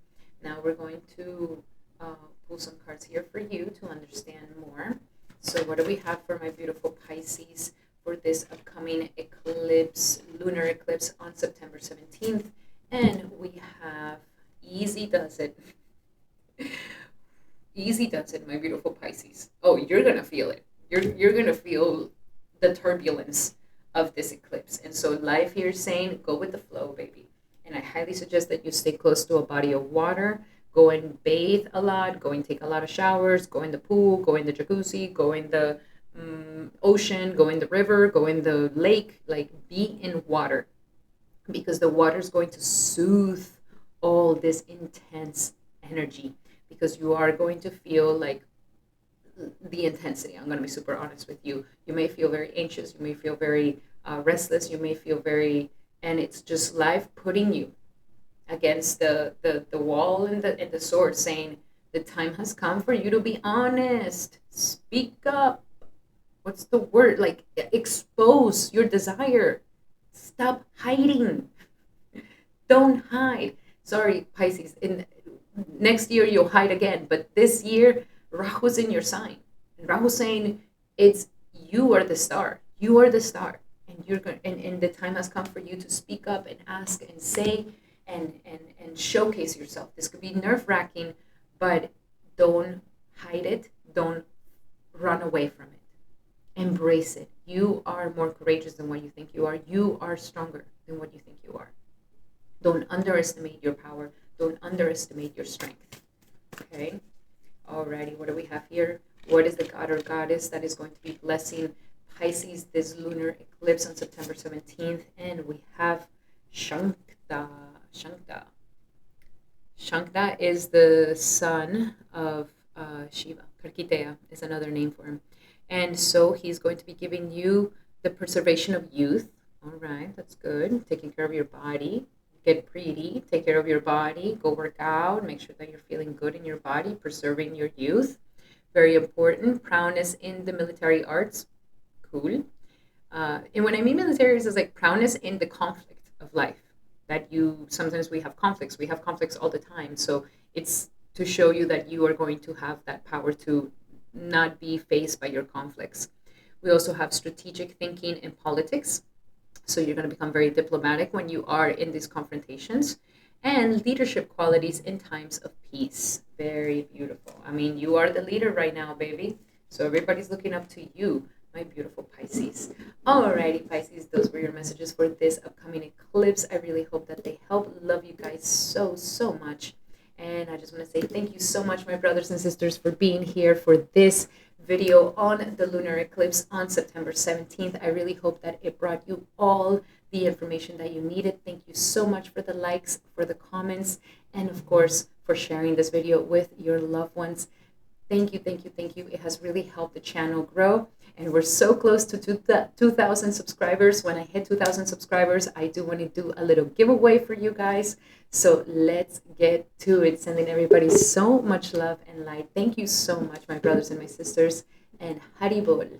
Now we're going to pull some cards here for you to understand more. So what do we have for my beautiful Pisces for this upcoming eclipse, lunar eclipse on September 17th? And we have easy does it. Easy does it, my beautiful Pisces. Oh, you're going to feel it. You're going to feel the turbulence of this eclipse. And so life here is saying, go with the flow, baby. And I highly suggest that you stay close to a body of water. Go and bathe a lot. Go and take a lot of showers. Go in the pool. Go in the jacuzzi. Go in the ocean. Go in the river. Go in the lake. Like, be in water. Because the water is going to soothe all this intense energy. Because you are going to feel like the intensity. I'm going to be super honest with you. You may feel very anxious. You may feel very restless. You may feel very... And it's just life putting you against the wall and the sword, saying, the time has come for you to be honest. Speak up. What's the word? Like, expose your desire. Stop hiding. Don't hide. Sorry, Pisces. Next year you'll hide again. But this year, Rahu's in your sign. And Rahu's saying, it's you are the star. You are the star. And you're going, and the time has come for you to speak up and ask and say and showcase yourself. This could be nerve-wracking, but don't hide it. Don't run away from it. Embrace it. You are more courageous than what you think you are. You are stronger than what you think you are. Don't underestimate your power. Don't underestimate your strength. Okay? Alrighty, what do we have here? What is the god or goddess that is going to be blessing Pisces this lunar eclipse on September 17th? And we have Shankta. Shankta is the son of Shiva. Kartikeya is another name for him. And so he's going to be giving you the preservation of youth. All right, that's good. Taking care of your body. Get pretty. Take care of your body. Go work out. Make sure that you're feeling good in your body. Preserving your youth. Very important. Prowess in the military arts. Cool. And when I mean military, it's like prowess in the conflict of life. That sometimes we have conflicts all the time. So it's to show you that you are going to have that power to not be faced by your conflicts. We also have strategic thinking in politics. So you're going to become very diplomatic when you are in these confrontations. And leadership qualities in times of peace. Very beautiful. I mean, you are the leader right now, baby. So everybody's looking up to you, my beautiful Pisces. Alrighty, Pisces, those were your messages for this upcoming eclipse. I really hope that they help. Love you guys so, so much. And I just want to say thank you so much, my brothers and sisters, for being here for this video on the lunar eclipse on September 17th. I really hope that it brought you all the information that you needed. Thank you so much for the likes, for the comments, and of course, for sharing this video with your loved ones. Thank you, thank you, thank you. It has really helped the channel grow. And we're so close to 2,000 subscribers. When I hit 2,000 subscribers, I do want to do a little giveaway for you guys. So let's get to it. Sending everybody so much love and light. Thank you so much, my brothers and my sisters. And Haribol.